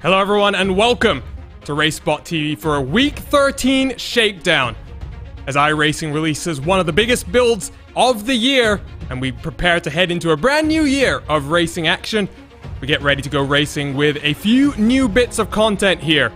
Hello everyone and welcome to RaceSpotTV for a Week 13 Shakedown. As iRacing releases one of the biggest builds of the year, and we prepare to head into a brand new year of racing action, we get ready to go racing with a few new bits of content here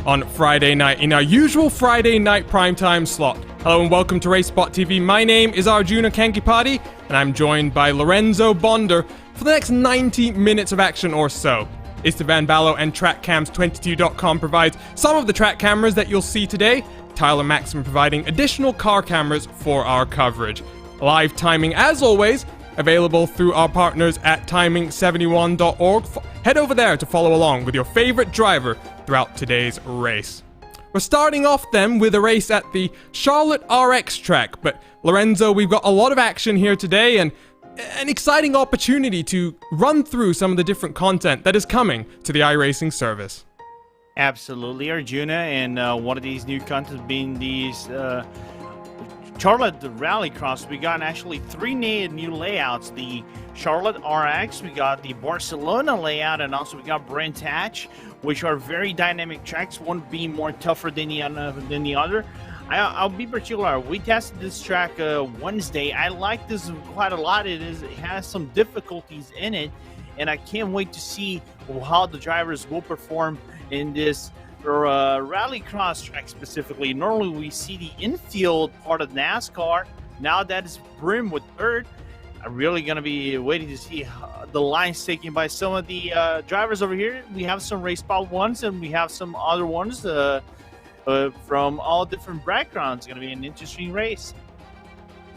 on Friday night in our usual Friday night primetime slot. Hello and welcome to RaceSpotTV. My name is Arjuna Kankipati, and I'm joined by Lorenzo Bonder for the next 90 minutes of action or so. Istvan Ballo and TrackCams22.com provides some of the track cameras that you'll see today. Tyler Maxim providing additional car cameras for our coverage. Live timing, as always, available through our partners at timing71.org. Head over there to follow along with your favorite driver throughout today's race. We're starting off then with a race at the Charlotte RX track, but Lorenzo, we've got a lot of action here today and an exciting opportunity to run through some of the different content that is coming to the iRacing service. Absolutely, Arjuna, and one of these new content being these Charlotte Rallycross, we got actually 3 new layouts. The Charlotte RX, we got the Barcelona layout, and also we got Brands Hatch, which are very dynamic tracks, one being more tougher than the other. I'll be particular. We tested this track Wednesday. I like this quite a lot. It has some difficulties in it, and I can't wait to see how the drivers will perform in this rallycross track specifically. Normally we see the infield part of NASCAR. Now that is brimmed with dirt. I'm really going to be waiting to see the lines taken by some of the drivers over here. We have some RaceSpot ones, and we have some other ones from all different backgrounds. It's going to be an interesting race.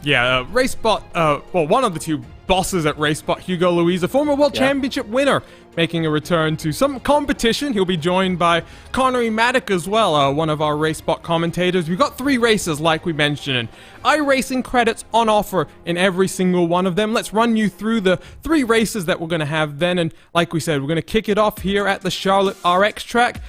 Yeah, RaceSpot, well, one of the two bosses at RaceSpot, Hugo Luis, a former World Championship winner, making a return to some competition. He'll be joined by Connery Maddock as well, one of our RaceSpot commentators. We've got 3 races, like we mentioned, and iRacing credits on offer in every single one of them. Let's run you through the 3 races that we're going to have then, and like we said, we're going to kick it off here at the Charlotte RX track.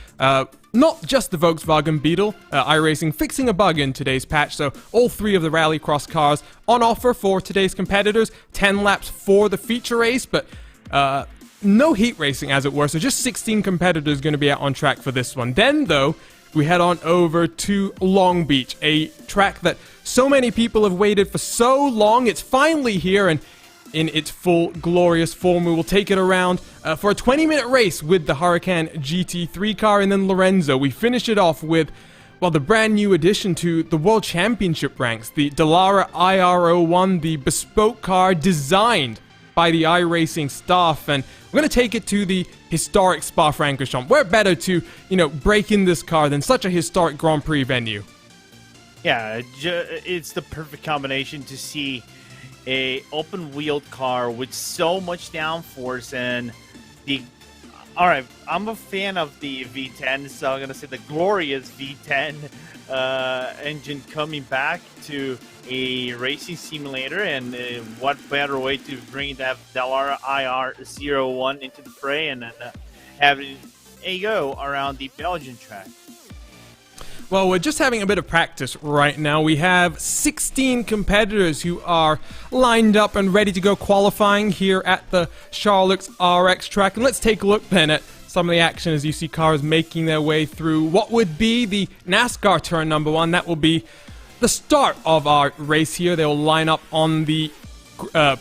Not just the Volkswagen Beetle, iRacing fixing a bug in today's patch, so all 3 of the Rallycross cars on offer for today's competitors. 10 laps for the feature race, but no heat racing, as it were, so just 16 competitors going to be out on track for this one. Then, though, we head on over to Long Beach, a track that so many people have waited for so long. It's finally here, and in its full glorious form, we will take it around for a 20-minute race with the Huracan GT3 car, and then Lorenzo. We finish it off with, well, the brand new addition to the World Championship ranks, the Dallara IR01, the bespoke car designed by the iRacing staff, and we're going to take it to the historic Spa-Francorchamps. Where better to, break in this car than such a historic Grand Prix venue? Yeah, it's the perfect combination to see a open-wheeled car with so much downforce, and all right, I'm a fan of the V10, so I'm gonna say the glorious V10 engine coming back to a racing simulator, and what better way to bring that Dallara IR01 into the fray and have a go around the Belgian track. Well, we're just having a bit of practice right now. We have 16 competitors who are lined up and ready to go qualifying here at the Charlotte's RX track. And let's take a look then at some of the action as you see cars making their way through what would be the NASCAR turn number 1. That will be the start of our race here. They'll line up on the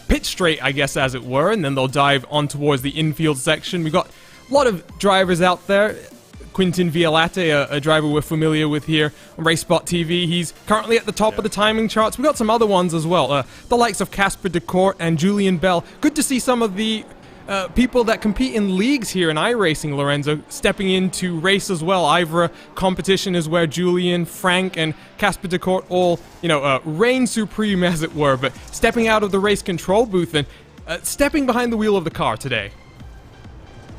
pit straight, I guess, as it were, and then they'll dive on towards the infield section. We've got a lot of drivers out there. Quintin Violate, a driver we're familiar with here on RaceSpotTV. He's currently at the top of the timing charts. We've got some other ones as well. The likes of Casper DeCourt and Julian Bell. Good to see some of the people that compete in leagues here in iRacing, Lorenzo, stepping into race as well. Ivra competition is where Julian, Frank, and Casper DeCourt all, reign supreme, as it were, but stepping out of the race control booth and stepping behind the wheel of the car today.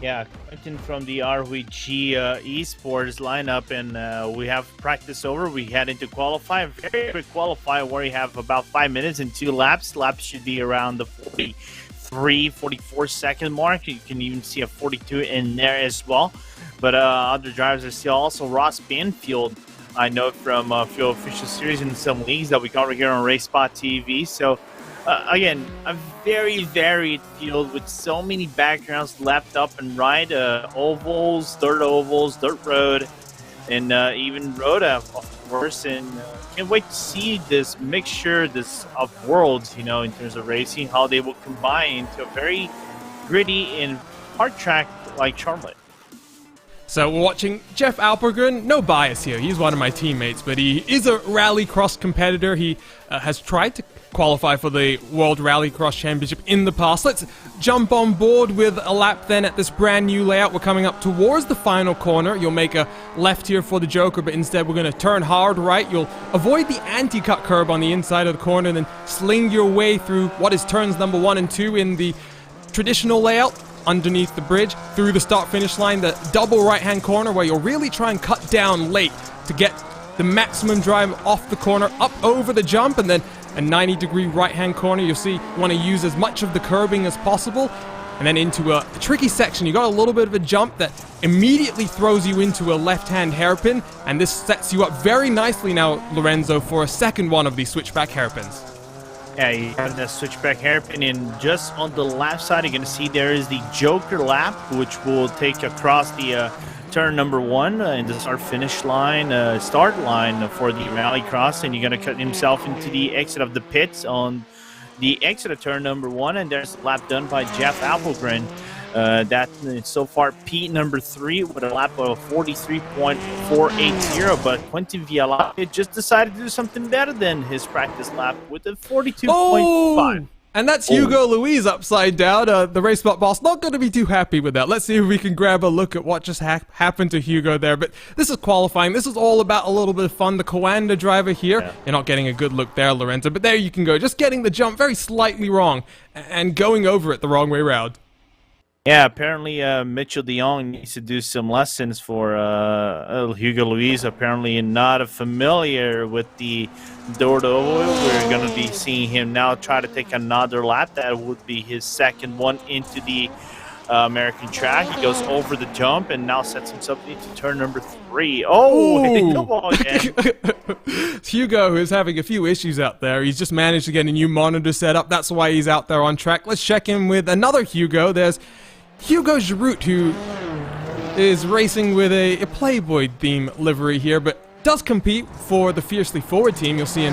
Yeah, Quentin from the RWG Esports lineup, and we have practice over. We head into qualify, very quick qualify where we have about 5 minutes and 2 laps. Laps should be around the 43, 44 second mark. You can even see a 42 in there as well. But other drivers are still also Ross Banfield. I know from a few official series in some leagues that we cover here on RaceSpotTV. So again, a very varied field with so many backgrounds left up and right. Ovals, dirt road, and even Rhoda, of course. And can't wait to see this mixture, of worlds, in terms of racing, how they will combine into a very gritty and hard track like Charlotte. So we're watching Jeff Alpergren. No bias here. He's one of my teammates, but he is a rallycross competitor. He has tried to qualify for the World Rallycross Championship in the past. Let's jump on board with a lap then at this brand new layout. We're coming up towards the final corner. You'll make a left here for the Joker, but instead we're going to turn hard right. You'll avoid the anti-cut curb on the inside of the corner, and then sling your way through what is turns number 1 and 2 in the traditional layout. Underneath the bridge, through the start-finish line, the double right-hand corner where you'll really try and cut down late to get the maximum drive off the corner, up over the jump, and then a 90-degree right-hand corner. You'll see you want to use as much of the curbing as possible. and then into a tricky section. You got a little bit of a jump that immediately throws you into a left-hand hairpin, and this sets you up very nicely now, Lorenzo, for a second one of these switchback hairpins. Yeah, you have that switchback hairpin, and just on the left side, you're going to see there is the Joker lap, which will take across the turn number 1 in the start-finish line, start line for the rallycross, and you're going to cut himself into the exit of the pits on the exit of turn number 1, and there's a lap done by Jeff Appelgren. That so far P number 3 with a lap of 43.480, but Quentin Vialate just decided to do something better than his practice lap with a 42.5. Oh! And that's Hugo Louise upside down. The RaceSpot boss not going to be too happy with that. Let's see if we can grab a look at what just happened to Hugo there. But this is qualifying. This is all about a little bit of fun. The Coanda driver here. Yeah. You're not getting a good look there, Lorenzo. But there you can go. Just getting the jump very slightly wrong and going over it the wrong way around. Yeah, apparently Mitchell de Jong needs to do some lessons for Hugo Louise. Apparently not familiar with the door to oval. We're going to be seeing him now try to take another lap. That would be his second one into the American track. He goes over the jump and now sets himself into turn number 3. Oh, come on again. Hugo is having a few issues out there. He's just managed to get a new monitor set up. That's why he's out there on track. Let's check in with another Hugo. There's Hugo Giroux, who is racing with a Playboy theme livery here, but does compete for the Fiercely Forward team. You'll see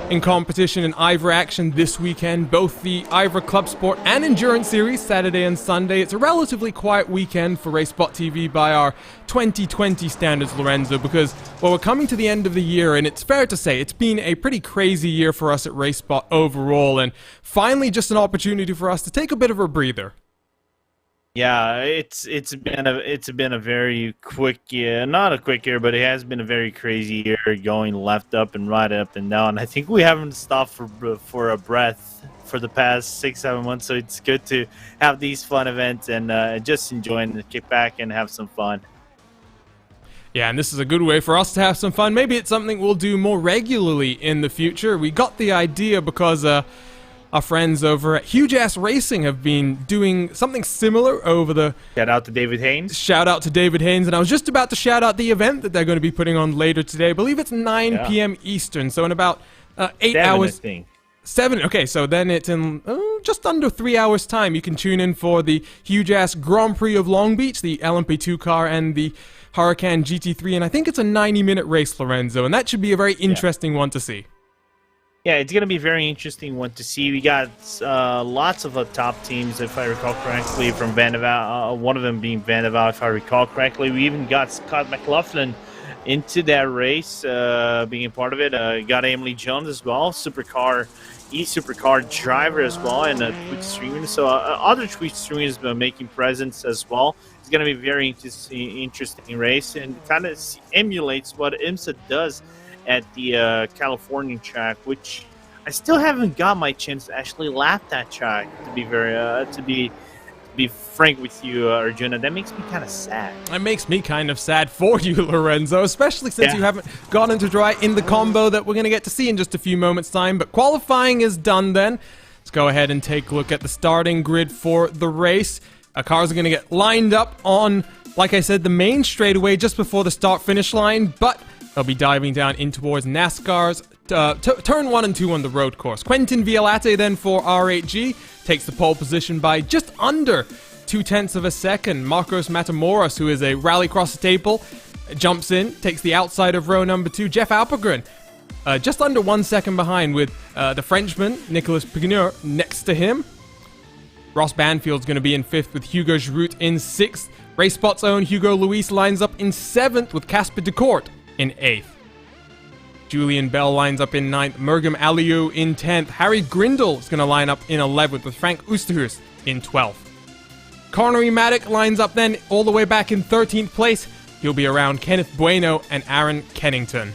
in competition in Ivor action this weekend, both the Ivor Club Sport and Endurance Series, Saturday and Sunday. It's a relatively quiet weekend for RaceSpotTV by our 2020 standards, Lorenzo, because, well, we're coming to the end of the year, and it's fair to say it's been a pretty crazy year for us at RaceSpot overall, and finally just an opportunity for us to take a bit of a breather. Yeah, it's been a very quick year, not a quick year, but it has been a very crazy year, going left up and right up and down. I think we haven't stopped for a breath for the past 6-7 months, so it's good to have these fun events and just enjoying the kick back and have some fun. Yeah, and this is a good way for us to have some fun. Maybe it's something we'll do more regularly in the future. We got the idea because our friends over at Huge Ass Racing have been doing something similar over the... Shout out to David Haynes. Shout out to David Haynes. And I was just about to shout out the event that they're going to be putting on later today. I believe it's 9 p.m. Eastern, so in about 8 hours... 7, okay, so then it's in just under 3 hours' time. You can tune in for the Huge Ass Grand Prix of Long Beach, the LMP2 car, and the Huracan GT3. And I think it's a 90-minute race, Lorenzo, and that should be a very interesting one to see. Yeah, it's going to be a very interesting one to see. We got lots of top teams, if I recall correctly, from Vanderbilt, one of them being Vanderbilt, if I recall correctly. We even got Scott McLaughlin into that race, being a part of it. Got Emily Jones as well, e-supercar driver as well, and Twitch streaming. So other Twitch streamers making presence as well. It's going to be a very interesting race, and kind of emulates what IMSA does at the California track, which I still haven't got my chance to actually lap that track. To be very, to be frank with you, Arjuna, that makes me kind of sad. That makes me kind of sad for you, Lorenzo, especially since you haven't gotten to try in the combo that we're going to get to see in just a few moments' time. But qualifying is done then. Let's go ahead and take a look at the starting grid for the race. Cars are going to get lined up on, like I said, the main straightaway just before the start-finish line, but they'll be diving down in towards NASCAR's turn 1 and 2 on the road course. Quentin Vialate then for R8G takes the pole position by just under 0.2 of a second. Marcos Matamoros, who is a rallycross staple, jumps in, takes the outside of row number 2. Jeff Alpegren just under 1 second behind, with the Frenchman Nicolas Pigneur next to him. Ross Banfield's going to be in 5th with Hugo Giroux in 6th. RaceSpot's own Hugo Louise lines up in 7th with Casper Decourt in 8th. Julian Bell lines up in 9th. Mergim Aliou in 10th. Harry Grindle is going to line up in 11th with Frank Oosterhuis in 12th. Connery Maddock lines up then all the way back in 13th place. He'll be around Kenneth Bueno and Aaron Kennington.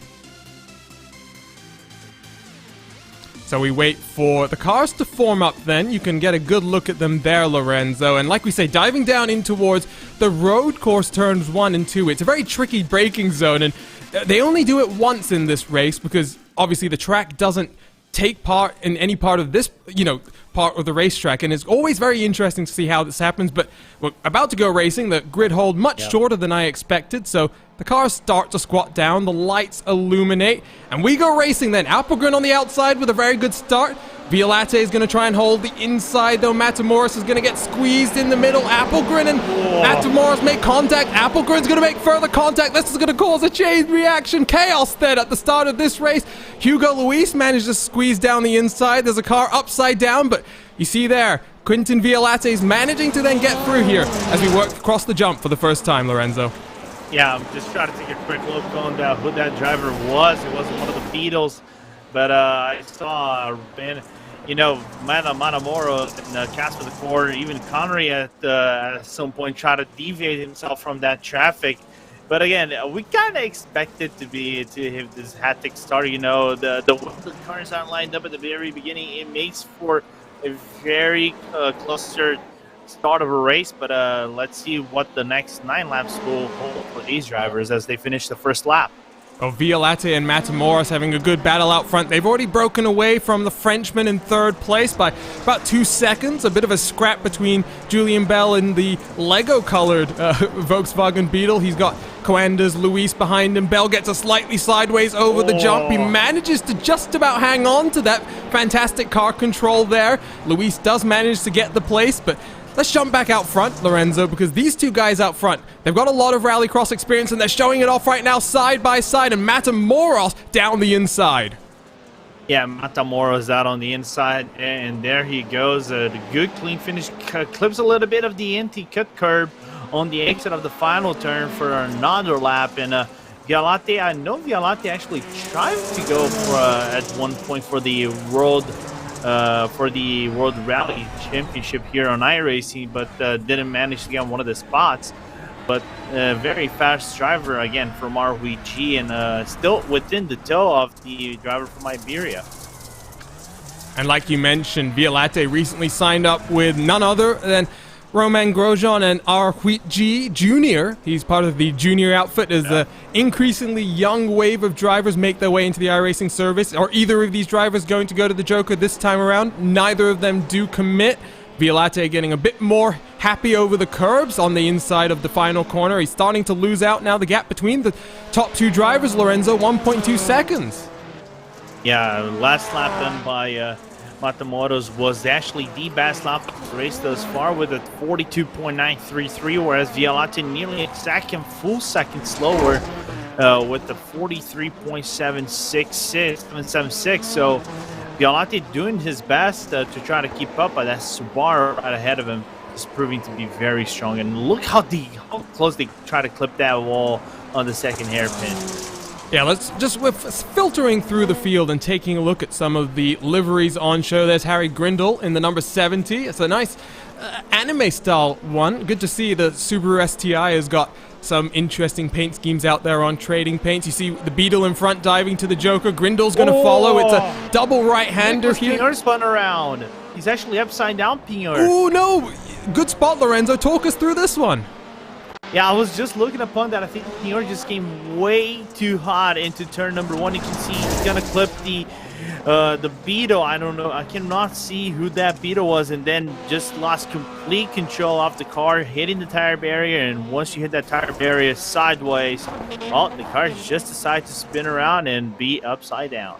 So we wait for the cars to form up then. You can get a good look at them there, Lorenzo. And like we say, diving down in towards the road course turns 1 and 2. It's a very tricky braking zone, and they only do it once in this race because obviously the track doesn't take part in any part of this, part of the racetrack, and it's always very interesting to see how this happens. But we're about to go racing. The grid hold much shorter than I expected, so the cars start to squat down, the lights illuminate, and we go racing then. Appelgren on the outside with a very good start. Violate is going to try and hold the inside, though. Matamoros is going to get squeezed in the middle. Appelgren and Matamoros make contact. Appelgren's going to make further contact. This is going to cause a chain reaction. Chaos then at the start of this race. Hugo Luis managed to squeeze down the inside. There's a car upside down, but you see there, Quintin Violate is managing to then get through here as we work across the jump for the first time, Lorenzo. Yeah, I'm just trying to take a quick look on who that driver was. It wasn't one of the Beatles, but I saw Matamoros and Casper the Core, even Connery at some point try to deviate himself from that traffic. But again, we kind of expected to have this hectic start. The cars aren't lined up at the very beginning. It makes for a very clustered start of a race. But let's see what the next 9 laps will hold for these drivers as they finish the first lap. Oh, Violate and Matamoros having a good battle out front. They've already broken away from the Frenchman in 3rd place by about 2 seconds. A bit of a scrap between Julian Bell and the Lego-colored Volkswagen Beetle. He's got Coander's Luis behind him. Bell gets a slightly sideways over the jump. He manages to just about hang on to that fantastic car control there. Luis does manage to get the place, but let's jump back out front, Lorenzo, because these two guys out front, they've got a lot of rallycross experience, and they're showing it off right now side by side, and Matamoros down the inside. Yeah, Matamoros out on the inside, and there he goes. The good clean finish clips a little bit of the anti-cut curb on the exit of the final turn for another lap. And Violate, I know Violate actually tried to go for at one point for the World Rally Championship here on iRacing, but didn't manage to get on one of the spots. But very fast driver again from RWG, and still within the toe of the driver from Iberia. And like you mentioned, Violate recently signed up with none other than Romain Grosjean and RWG Junior. He's part of the junior outfit as the increasingly young wave of drivers make their way into the iRacing service. Are either of these drivers going to go to the Joker this time around? Neither of them do commit. Violate getting a bit more happy over the curbs on the inside of the final corner. He's starting to lose out now. The gap between the top 2 drivers, Lorenzo, 1.2 seconds. Yeah, last lap done by Matamoros was actually the best lap of the race thus far with a 42.933, whereas Violate nearly a full second slower with the 43.776. So Violate doing his best to try to keep up, but that Subaru right ahead of him is proving to be very strong. And look how close they try to clip that wall on the second hairpin. Yeah, let's just, we're filtering through the field and taking a look at some of the liveries on show. There's Harry Grindle in the number 70. It's a nice anime-style one. Good to see the Subaru STI has got some interesting paint schemes out there on trading paints. You see the Beetle in front diving to the Joker. Grindle's going to follow. It's a double right-hander here. Pinot spun around. He's actually upside down, Pinot. Oh, no. Good spot, Lorenzo. Talk us through this one. Yeah, I was just looking upon that. I think Pinot just came way too hot into turn number 1. You can see he's going to clip the Beetle. I don't know. I cannot see who that Beetle was, and then just lost complete control of the car, hitting the tire barrier. And once you hit that tire barrier sideways, the car just decided to spin around and be upside down.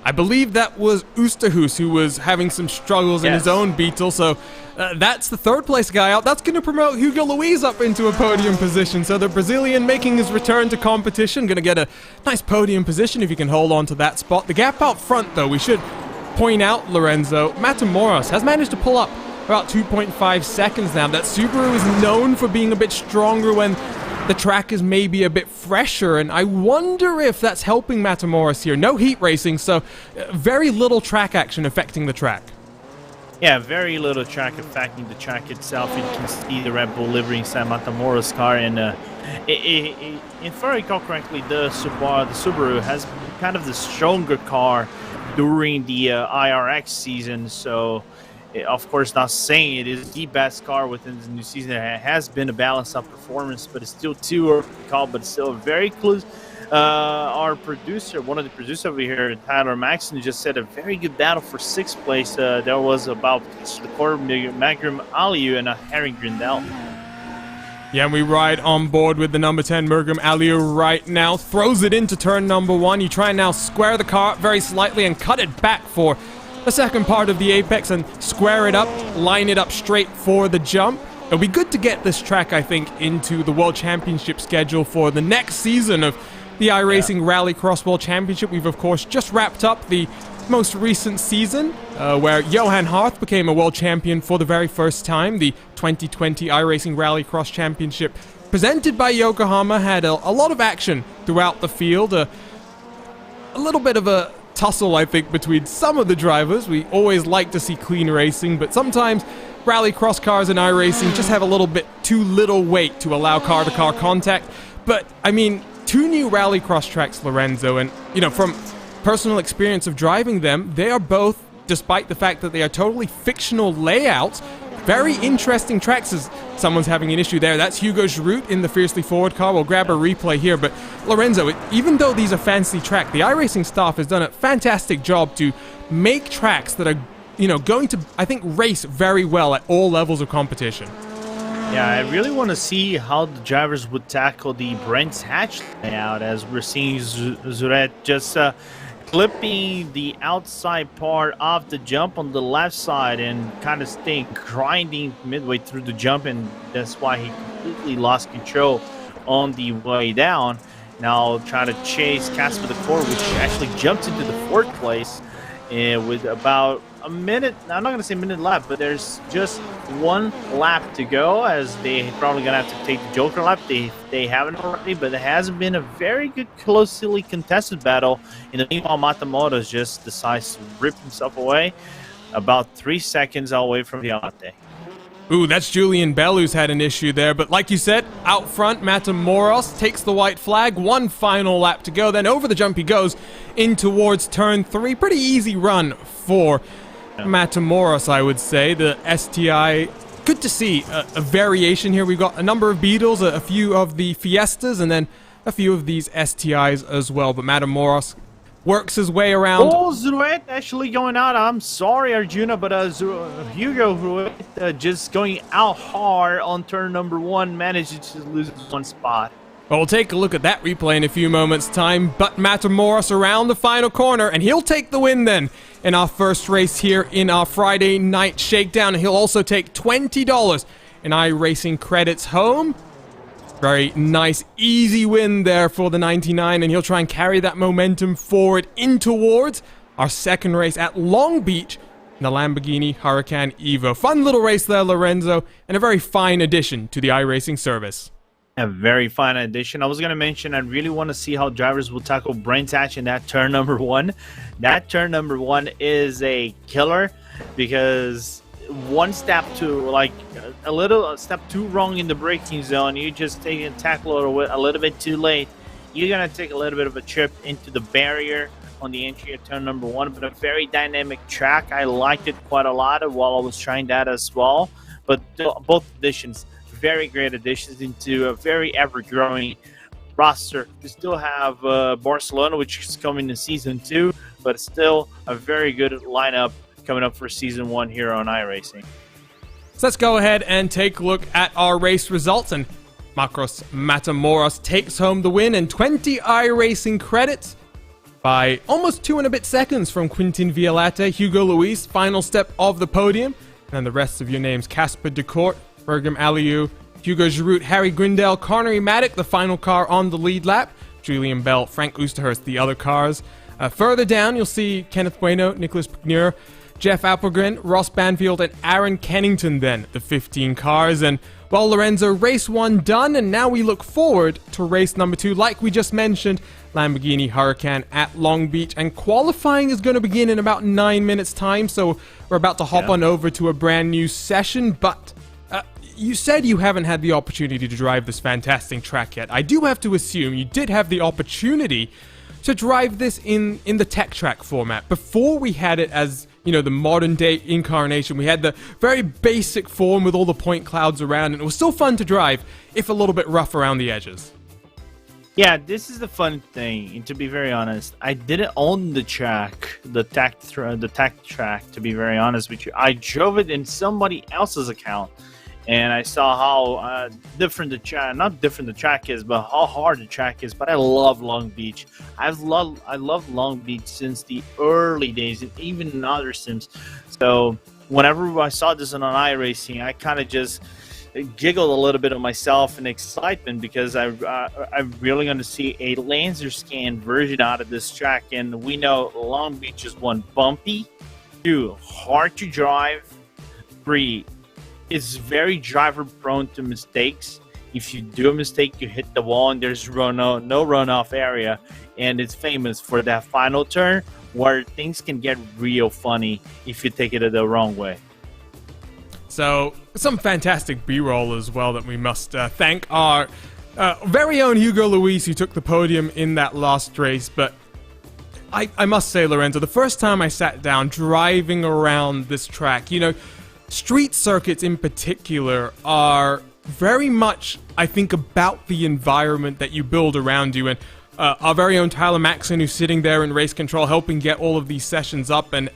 I believe that was Oosterhuis who was having some struggles in his own Beetle, so that's the 3rd place guy out. That's going to promote Hugo Luis up into a podium position, so the Brazilian making his return to competition, going to get a nice podium position if he can hold on to that spot. The gap out front, though, we should point out, Lorenzo, Matamoros has managed to pull up about 2.5 seconds now. That Subaru is known for being a bit stronger when the track is maybe a bit fresher, and I wonder if that's helping Matamoros here. No heat racing, so very little track action affecting the track. Yeah, very little track affecting the track itself. You can see the Red Bull livery inside Matamoros' car, and if I recall correctly, the Subaru has kind of the stronger car during the IRX season, so of course, not saying it is the best car within the new season. It has been a balance of performance, but it's still too early to call. But still a very close Our producer, one of the producers over here, Tyler Maxson, just said a very good battle for 6th place. There was about the quarter Magrum Aliu and Harry Grindel. Yeah, and we ride on board with the number 10 Mergum Aliu right now. Throws it into turn number 1. You try and now square the car very slightly and cut it back for the second part of the apex and square it up, line it up straight for the jump. It'll be good to get this track, I think, into the World Championship schedule for the next season of the iRacing Rallycross World Championship. We've, of course, just wrapped up the most recent season where Johan Harth became a world champion for the very first time. The 2020 iRacing Rallycross Championship presented by Yokohama had a lot of action throughout the field. A little bit of a tussle, I think, between some of the drivers. We always like to see clean racing, but sometimes Rallycross cars and iRacing just have a little bit too little weight to allow car-to-car contact. But, I mean, 2 new Rallycross tracks, Lorenzo, and, you know, from personal experience of driving them, they are both, despite the fact that they are totally fictional layouts, very interesting tracks. As someone's having an issue there, that's Hugo Giroux in the Fiercely Forward car. We'll grab a replay here, but Lorenzo, even though these are fancy tracks, the iRacing staff has done a fantastic job to make tracks that are, you know, going to, I think, race very well at all levels of competition. Yeah, I really want to see how the drivers would tackle the Brands Hatch layout, as we're seeing Zuret just clipping the outside part of the jump on the left side and kind of staying grinding midway through the jump, and that's why he completely lost control on the way down. Now trying to chase Casper the Core, which actually jumped into the 4th place with about a minute. I'm not going to say minute lap, but there's just 1 lap to go, as they probably going to have to take the Joker lap. They haven't already, but it hasn't been a very good, closely contested battle. In the meanwhile, Matamoros just decides to rip himself away about 3 seconds away from the Ate. Ooh, that's Julian Bell who's had an issue there, but like you said, out front, Matamoros takes the white flag, 1 final lap to go, then over the jump he goes in towards turn 3. Pretty easy run for Matamoros, I would say. The STI, good to see a variation here. We've got a number of Beetles, a few of the Fiestas, and then a few of these STIs as well, but Matamoros works his way around. Oh, Zuret actually going out. I'm sorry, Arjuna, but Hugo Ruet just going out hard on turn number 1, managed to lose 1 spot. Well, we'll take a look at that replay in a few moments' time, but Matamoros around the final corner, and he'll take the win then in our first race here in our Friday night shakedown. He'll also take $20 in iRacing credits home. Very nice, easy win there for the 99, and he'll try and carry that momentum forward in towards our second race at Long Beach in the Lamborghini Huracan Evo. Fun little race there, Lorenzo, and a very fine addition to the iRacing service. A very fine addition. I was going to mention, I really want to see how drivers will tackle Brands Hatch in that turn number 1. That turn number 1 is a killer, because one step a step too wrong in the braking zone, you just take a tackle a little bit too late, you're going to take a little bit of a trip into the barrier on the entry of turn number 1. But a very dynamic track. I liked it quite a lot while I was trying that as well. But both additions, very great additions into a very ever-growing roster. We still have Barcelona, which is coming in season 2, but still a very good lineup coming up for season 1 here on iRacing. So let's go ahead and take a look at our race results, and Makros Matamoros takes home the win and 20 iRacing credits by almost 2 and a bit seconds from Quintin Vialate, Hugo Luis, final step of the podium, and the rest of your names: Casper Decourt, Bergam Aliu, Hugo Giroux, Harry Grindel, Connery Maddock, the final car on the lead lap, Julian Bell, Frank Oosterhurst, the other cars. Further down, you'll see Kenneth Bueno, Nicholas Pugner, Jeff Appelgren, Ross Banfield, and Aaron Kennington then, the 15 cars. And, well, Lorenzo, race 1 done, and now we look forward to race number 2. Like we just mentioned, Lamborghini Huracan at Long Beach, and qualifying is going to begin in about 9 minutes' time, so we're about to hop on over to a brand new session. But you said you haven't had the opportunity to drive this fantastic track yet. I do have to assume you did have the opportunity to drive this in the tech track format. Before we had it as, you know, the modern day incarnation, we had the very basic form with all the point clouds around, and it was still fun to drive, if a little bit rough around the edges. Yeah, this is the fun thing. And to be very honest, I didn't own the track, the tech track. To be very honest with you, I drove it in somebody else's account, and I saw how different the track, not different the track is, but how hard the track is. But I love Long Beach. I love Long Beach since the early days, and even in other sims. So whenever I saw this on iRacing, I kind of just giggled a little bit of myself in excitement because I'm really going to see a laser scan version out of this track. And we know Long Beach is 1, bumpy, 2, hard to drive, 3, it's very driver prone to mistakes. If you do a mistake, you hit the wall and there's no runoff area. And it's famous for that final turn where things can get real funny if you take it the wrong way. So, some fantastic B-roll as well that we must thank our very own Hugo Luis, who took the podium in that last race. But I must say, Lorenzo, the first time I sat down driving around this track, you know, street circuits in particular are very much, I think, about the environment that you build around you. And our very own Tyler Maxon, who's sitting there in race control, helping get all of these sessions up, and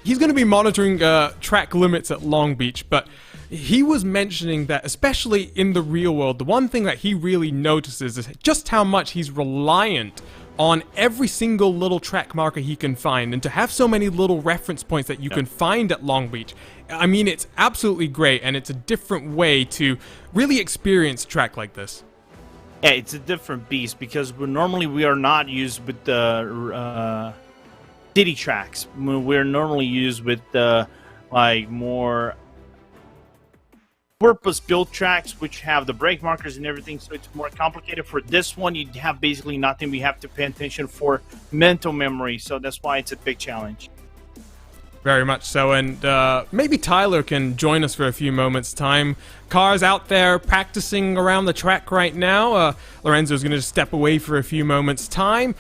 he's going to be monitoring track limits at Long Beach. But he was mentioning that, especially in the real world, the one thing that he really notices is just how much he's reliant on every single little track marker he can find, and to have so many little reference points that you can find at Long Beach. I mean, it's absolutely great, and it's a different way to really experience a track like this. Yeah, it's a different beast because we are not used with the city tracks. We're normally used with the more purpose-built tracks, which have the brake markers and everything, so it's more complicated. For this one, you have basically nothing. We have to pay attention for mental memory, so that's why it's a big challenge. Very much so, and maybe Tyler can join us for a few moments' time. Cars out there practicing around the track right now. Lorenzo's going to step away for a few moments' time.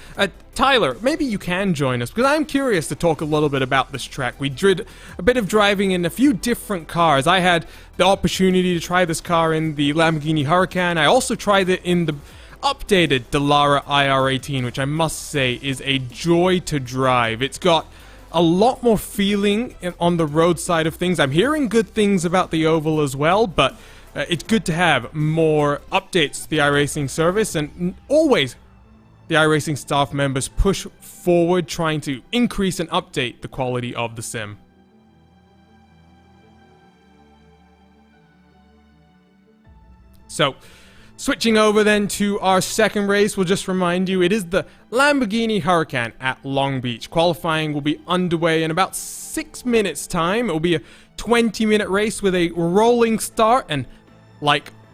Tyler, maybe you can join us, because I'm curious to talk a little bit about this track. We did a bit of driving in a few different cars. I had the opportunity to try this car in the Lamborghini Huracan. I also tried it in the updated Dallara IR18, which I must say is a joy to drive. It's got a lot more feeling on the road side of things. I'm hearing good things about the Oval as well, but it's good to have more updates to the iRacing service, and always the iRacing staff members push forward trying to increase and update the quality of the sim. So, switching over then to our second race, we'll just remind you, it is the Lamborghini Huracan at Long Beach. Qualifying will be underway in about 6 minutes' time. It will be a 20-minute race with a rolling start, and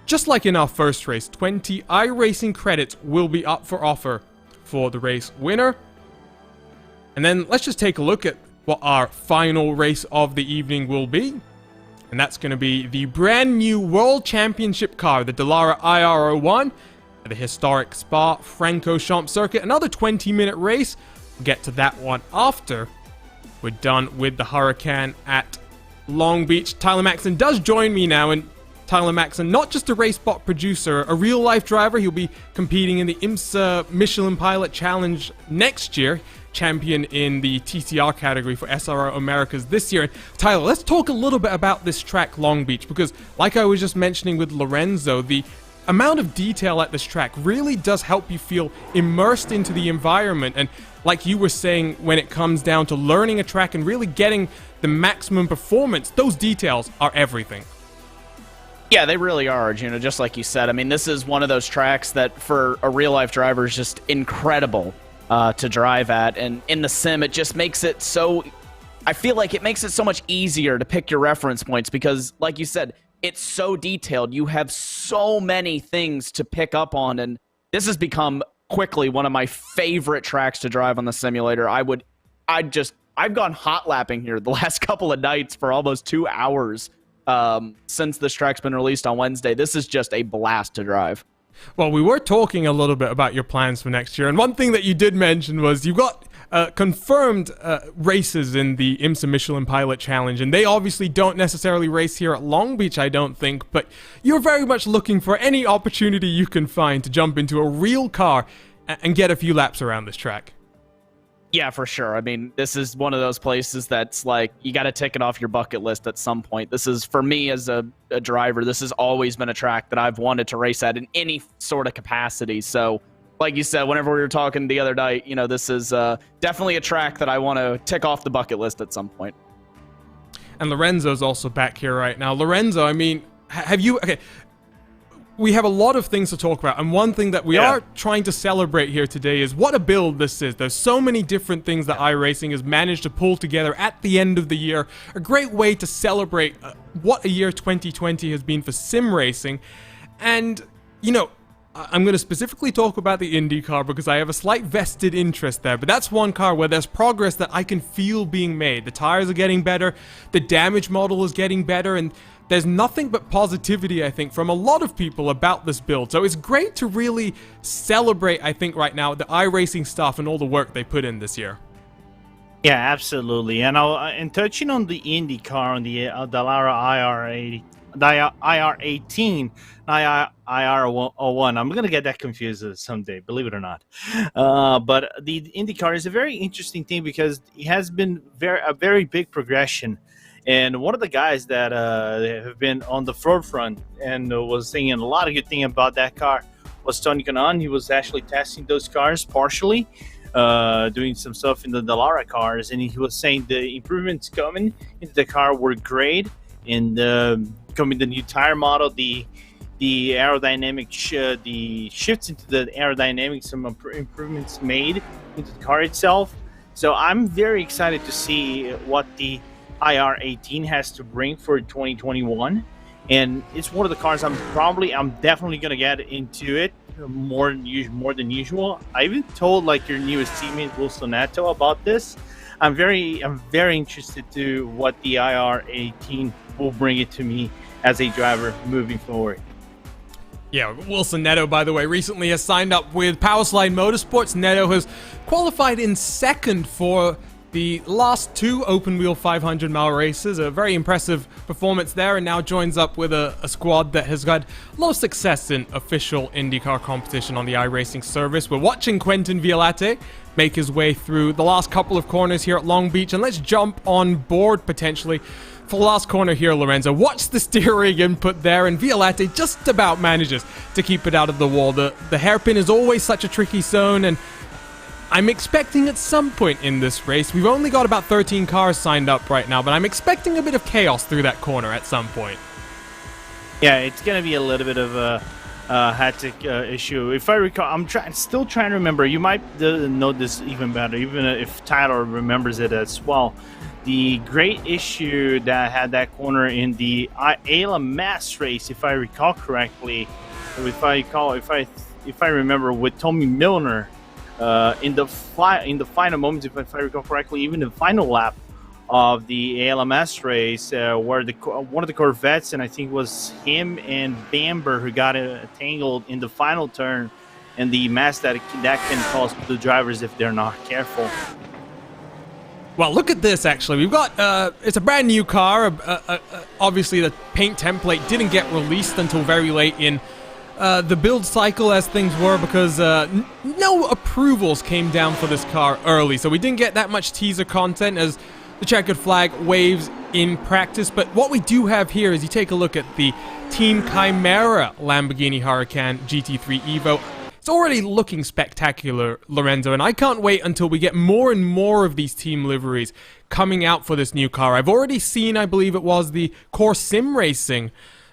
just like in our first race, 20 iRacing credits will be up for offer for the race winner. And then let's just take a look at what our final race of the evening will be. And that's going to be the brand new World Championship car, the Dallara IR01, at the historic Spa-Francorchamps circuit. Another 20-minute race. We'll get to that one after we're done with the Huracan at Long Beach. Tyler Maxon does join me now, and Tyler Maxon, not just a RaceSpot producer, a real-life driver. He'll be competing in the IMSA Michelin Pilot Challenge next year. Champion in the TCR category for SRO Americas this year. And Tyler, let's talk a little bit about this track, Long Beach, because like I was just mentioning with Lorenzo, the amount of detail at this track really does help you feel immersed into the environment. And like you were saying, when it comes down to learning a track and really getting the maximum performance, those details are everything. Yeah, they really are, Juno, just like you said. I mean, this is one of those tracks that for a real-life driver is just incredible to drive at, and in the sim it just makes it so, I feel like it makes it so much easier to pick your reference points because, like you said, it's so detailed. You have so many things to pick up on, and this has become quickly one of my favorite tracks to drive on the simulator. I've gone hot lapping here the last couple of nights for almost 2 hours since this track's been released on Wednesday. This is just a blast to drive. Well, we were talking a little bit about your plans for next year, and one thing that you did mention was you've got confirmed races in the IMSA Michelin Pilot Challenge, and they obviously don't necessarily race here at Long Beach, I don't think, but you're very much looking for any opportunity you can find to jump into a real car and get a few laps around this track. Yeah, for sure. I mean, this is one of those places that's like, you got to tick it off your bucket list at some point. This is, for me as a driver, this has always been a track that I've wanted to race at in any sort of capacity. So, like you said, whenever we were talking the other night, you know, this is definitely a track that I want to tick off the bucket list at some point. And Lorenzo's also back here right now. Lorenzo, I mean, have you... Okay, we have a lot of things to talk about, and one thing that we are trying to celebrate here today is what a build this is. There's so many different things that iRacing has managed to pull together at the end of the year. A great way to celebrate what a year 2020 has been for sim racing. And, you know, I'm going to specifically talk about the Indy car because I have a slight vested interest there, but that's one car where there's progress that I can feel being made. The tires are getting better, the damage model is getting better, and there's nothing but positivity, I think, from a lot of people about this build. So it's great to really celebrate, I think, right now, the iRacing staff and all the work they put in this year. Yeah, absolutely. And touching on the Indy car, on the Dallara IR18, IR01. I'm gonna get that confused someday, believe it or not. But the IndyCar is a very interesting thing because it has been a very big progression. And one of the guys that have been on the forefront and was saying a lot of good things about that car was Tony Kanaan. He was actually testing those cars partially, doing some stuff in the Dallara cars, and he was saying the improvements coming into the car were great. And coming the new tire model, the aerodynamic, the shifts into the aerodynamics, some improvements made into the car itself. So I'm very excited to see what the IR18 has to bring for 2021, and it's one of the cars I'm definitely gonna get into it more than usual. I even told like your newest teammate Wilson Neto about this. I'm very interested to what the IR18 will bring it to me as a driver moving forward. Yeah, Wilson Neto, by the way, recently has signed up with Powerslide Motorsports. Neto has qualified in second for the last two open-wheel 500-mile races. A very impressive performance there, and now joins up with a squad that has got a lot of success in official IndyCar competition on the iRacing service. We're watching Quentin Violate make his way through the last couple of corners here at Long Beach, and let's jump on board potentially for the last corner here, Lorenzo. Watch the steering input there, and Violate just about manages to keep it out of the wall. The hairpin is always such a tricky zone, and I'm expecting at some point in this race, we've only got about 13 cars signed up right now, but I'm expecting a bit of chaos through that corner at some point. Yeah, it's going to be a little bit of a hectic issue. If I recall, I'm still trying to remember. You might know this even better, even if Tyler remembers it as well. The great issue that had that corner in the ALMS race, if I recall correctly, if I remember, with Tommy Milner. In the final moments, if I recall correctly, even the final lap of the ALMS race, where one of the Corvettes, and I think it was him and Bamber, who got tangled in the final turn, and the mess that can cause the drivers if they're not careful. Well, look at this, actually. We've got, it's a brand new car. Obviously, the paint template didn't get released until very late in the build cycle as things were, because no approvals came down for this car early, so we didn't get that much teaser content as the checkered flag waves in practice. But what we do have here is you take a look at the Team Chimera Lamborghini Huracan GT3 Evo. It's already looking spectacular, Lorenzo, and I can't wait until we get more and more of these team liveries coming out for this new car. I've already seen, I believe it was the Core Sim Racing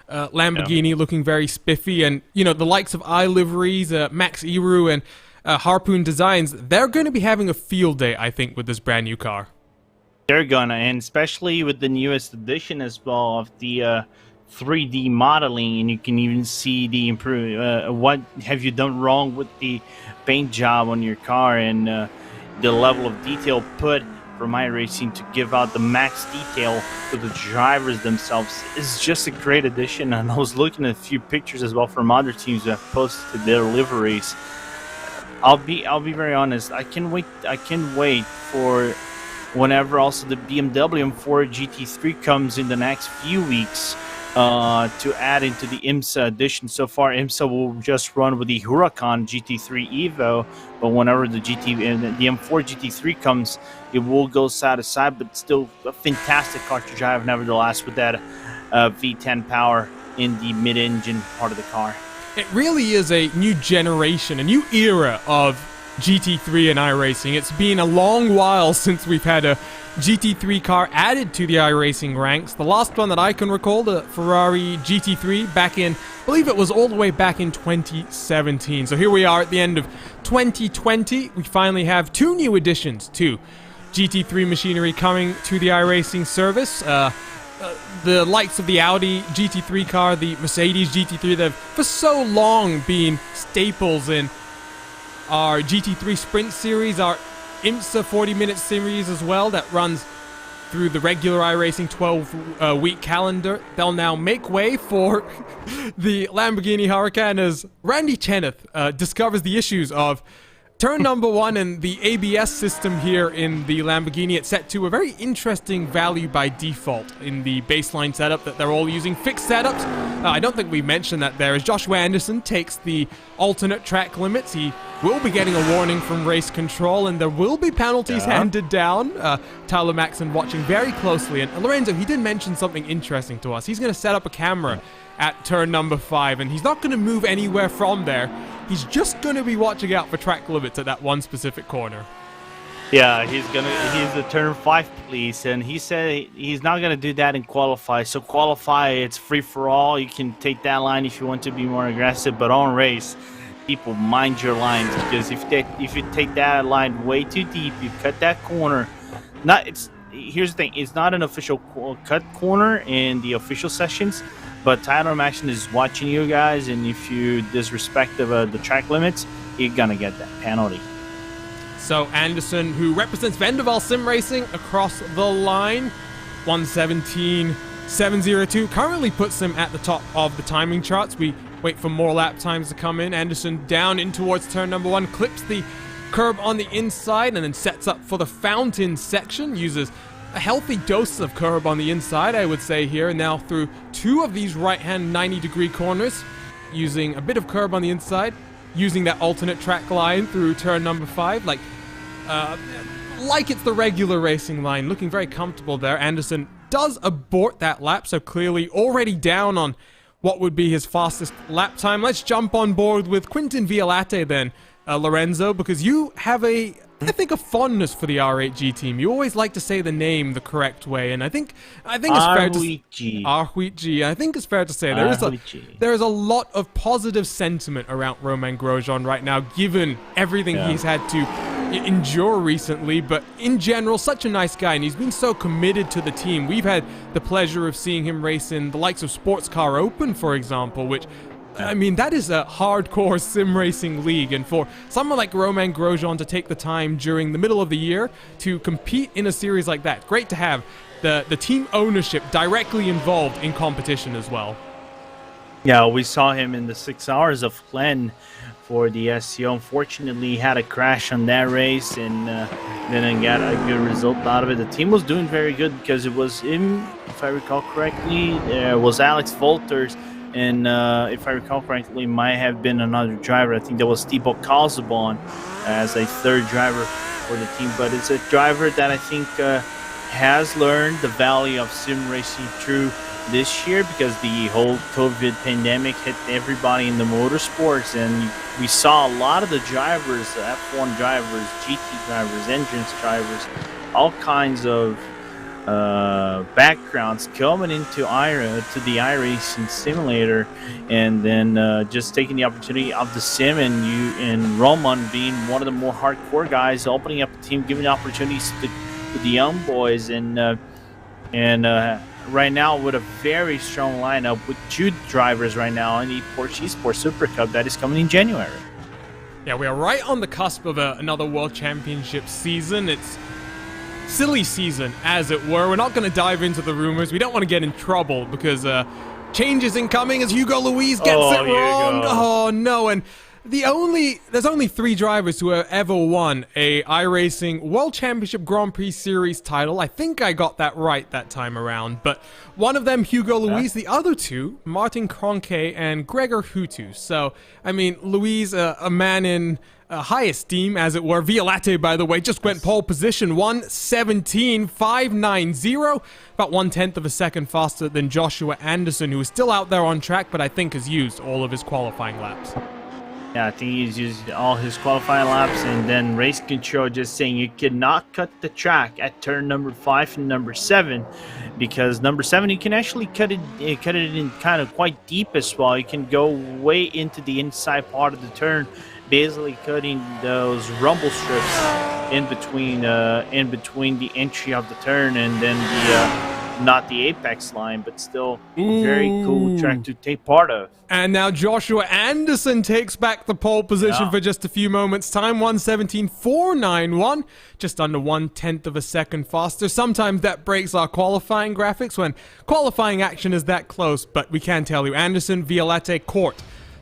Lamborghini looking very spiffy, and you know, the likes of iLiveries, Max Eru, and Harpoon Designs, they're going to be having a field day, I think, with this brand new car. They're gonna, and especially with the newest edition as well of the 3D modeling, and you can even see the improve. What have you done wrong with the paint job on your car, and the level of detail put from iRacing to give out the max detail to the drivers themselves is just a great addition. And I was looking at a few pictures as well from other teams that have posted their liveries. I'll be very honest. I can't wait for whenever also the BMW M4 GT3 comes in the next few weeks to add into the IMSA edition. So far, IMSA will just run with the Huracan GT3 Evo, but whenever the M4 GT3 comes, it will go side to side, but still a fantastic car to drive nevertheless with that V10 power in the mid-engine part of the car. It really is a new generation, a new era of GT3 and iRacing. It's been a long while since we've had a GT3 car added to the iRacing ranks. The last one that I can recall, the Ferrari GT3, back in, I believe it was all the way back in 2017. So here we are at the end of 2020. We finally have 2 new additions to GT3 machinery coming to the iRacing service. The likes of the Audi GT3 car, the Mercedes GT3, that have for so long been staples in our GT3 Sprint Series, our IMSA 40-minute series as well, that runs through the regular iRacing 12-week calendar. They'll now make way for the Lamborghini Huracan as Randy Cheneth discovers the issues of turn number 1 and the ABS system here in the Lamborghini. It's set to a very interesting value by default in the baseline setup that they're all using. Fixed setups, I don't think we mentioned that there, as Joshua Anderson takes the alternate track limits. He will be getting a warning from race control, and there will be penalties handed down. Tyler Maxson watching very closely, and Lorenzo, he did mention something interesting to us. He's going to set up a camera at turn number 5, and he's not going to move anywhere from there. He's just going to be watching out for track limits at that one specific corner. Yeah, he's the turn 5 police, and he said he's not gonna do that in qualify. So qualify, it's free for all. You can take that line if you want to be more aggressive, but on race, people, mind your lines, because if you take that line way too deep, you cut that corner. Here's the thing: it's not an official cut corner in the official sessions, but Tyler Maxson is watching you guys, and if you disrespect the track limits, you're gonna get that penalty. So Anderson, who represents Vendaval Sim Racing across the line, 1:17.702, currently puts him at the top of the timing charts. We wait for more lap times to come in. Anderson down in towards turn number 1, clips the curb on the inside, and then sets up for the fountain section. Uses a healthy dose of curb on the inside, I would say here. Now through 2 of these right-hand 90-degree corners, using a bit of curb on the inside, using that alternate track line through turn number 5, like it's the regular racing line, looking very comfortable there. Anderson does abort that lap, so clearly already down on what would be his fastest lap time. Let's jump on board with Quintin Violate then, Lorenzo, because you have I think a fondness for the R8G team. You always like to say the name the correct way, and I think it's fair to say R8G. I think it's fair to say there is a lot of positive sentiment around Romain Grosjean right now, given everything he's had to endure recently. But in general, such a nice guy, and he's been so committed to the team. We've had the pleasure of seeing him race in the likes of Sports Car Open, for example, which, I mean, that is a hardcore sim racing league, and for someone like Romain Grosjean to take the time during the middle of the year to compete in a series like that, great to have the team ownership directly involved in competition as well. Yeah, we saw him in the 6 hours of Glen for the SCO. Unfortunately, he had a crash on that race and didn't get a good result out of it. The team was doing very good because it was him, if I recall correctly, there was Alex Volters, and if I recall correctly, might have been another driver. I think that was Thibaut Calzabon as a 3rd driver for the team. But it's a driver that I think has learned the value of sim racing through this year, because the whole COVID pandemic hit everybody in the motorsports, and we saw a lot of the drivers, F1 drivers, GT drivers, endurance drivers, all kinds of backgrounds coming into to the iRacing simulator, and then just taking the opportunity of the sim, and Roman being one of the more hardcore guys, opening up the team, giving opportunities to the young boys, and right now with a very strong lineup with 2 drivers right now in the Porsche Sport Super Cup that is coming in January. Yeah, we are right on the cusp of another World Championship season. It's silly season, as it were. We're not going to dive into the rumors. We don't want to get in trouble because changes incoming as Hugo Luis gets it wrong. Oh, no. And there's only 3 drivers who have ever won a iRacing World Championship Grand Prix Series title. I think I got that right that time around, but one of them, Hugo Luis, the other 2, Martin Kroenke and Gregor Hutu. So, I mean, Luis, a man in high esteem, as it were. Violate, by the way, just went pole position, 1:17.590, about 1/10 of a second faster than Joshua Anderson, who is still out there on track, but I think has used all of his qualifying laps. Yeah, I think he's used all his qualifying laps, and then race control just saying you cannot cut the track at turn number 5 and number 7, because number 7 you can actually cut it in kind of quite deep as well. You can go way into the inside part of the turn, basically cutting those rumble strips in between the entry of the turn and then the not the apex line, but still very cool track to take part of. And now Joshua Anderson takes back the pole position for just a few moments' time. 1:17.491, just under 1/10 of a second faster. Sometimes that breaks our qualifying graphics when qualifying action is that close, but we can tell you, Anderson, Violate, Court,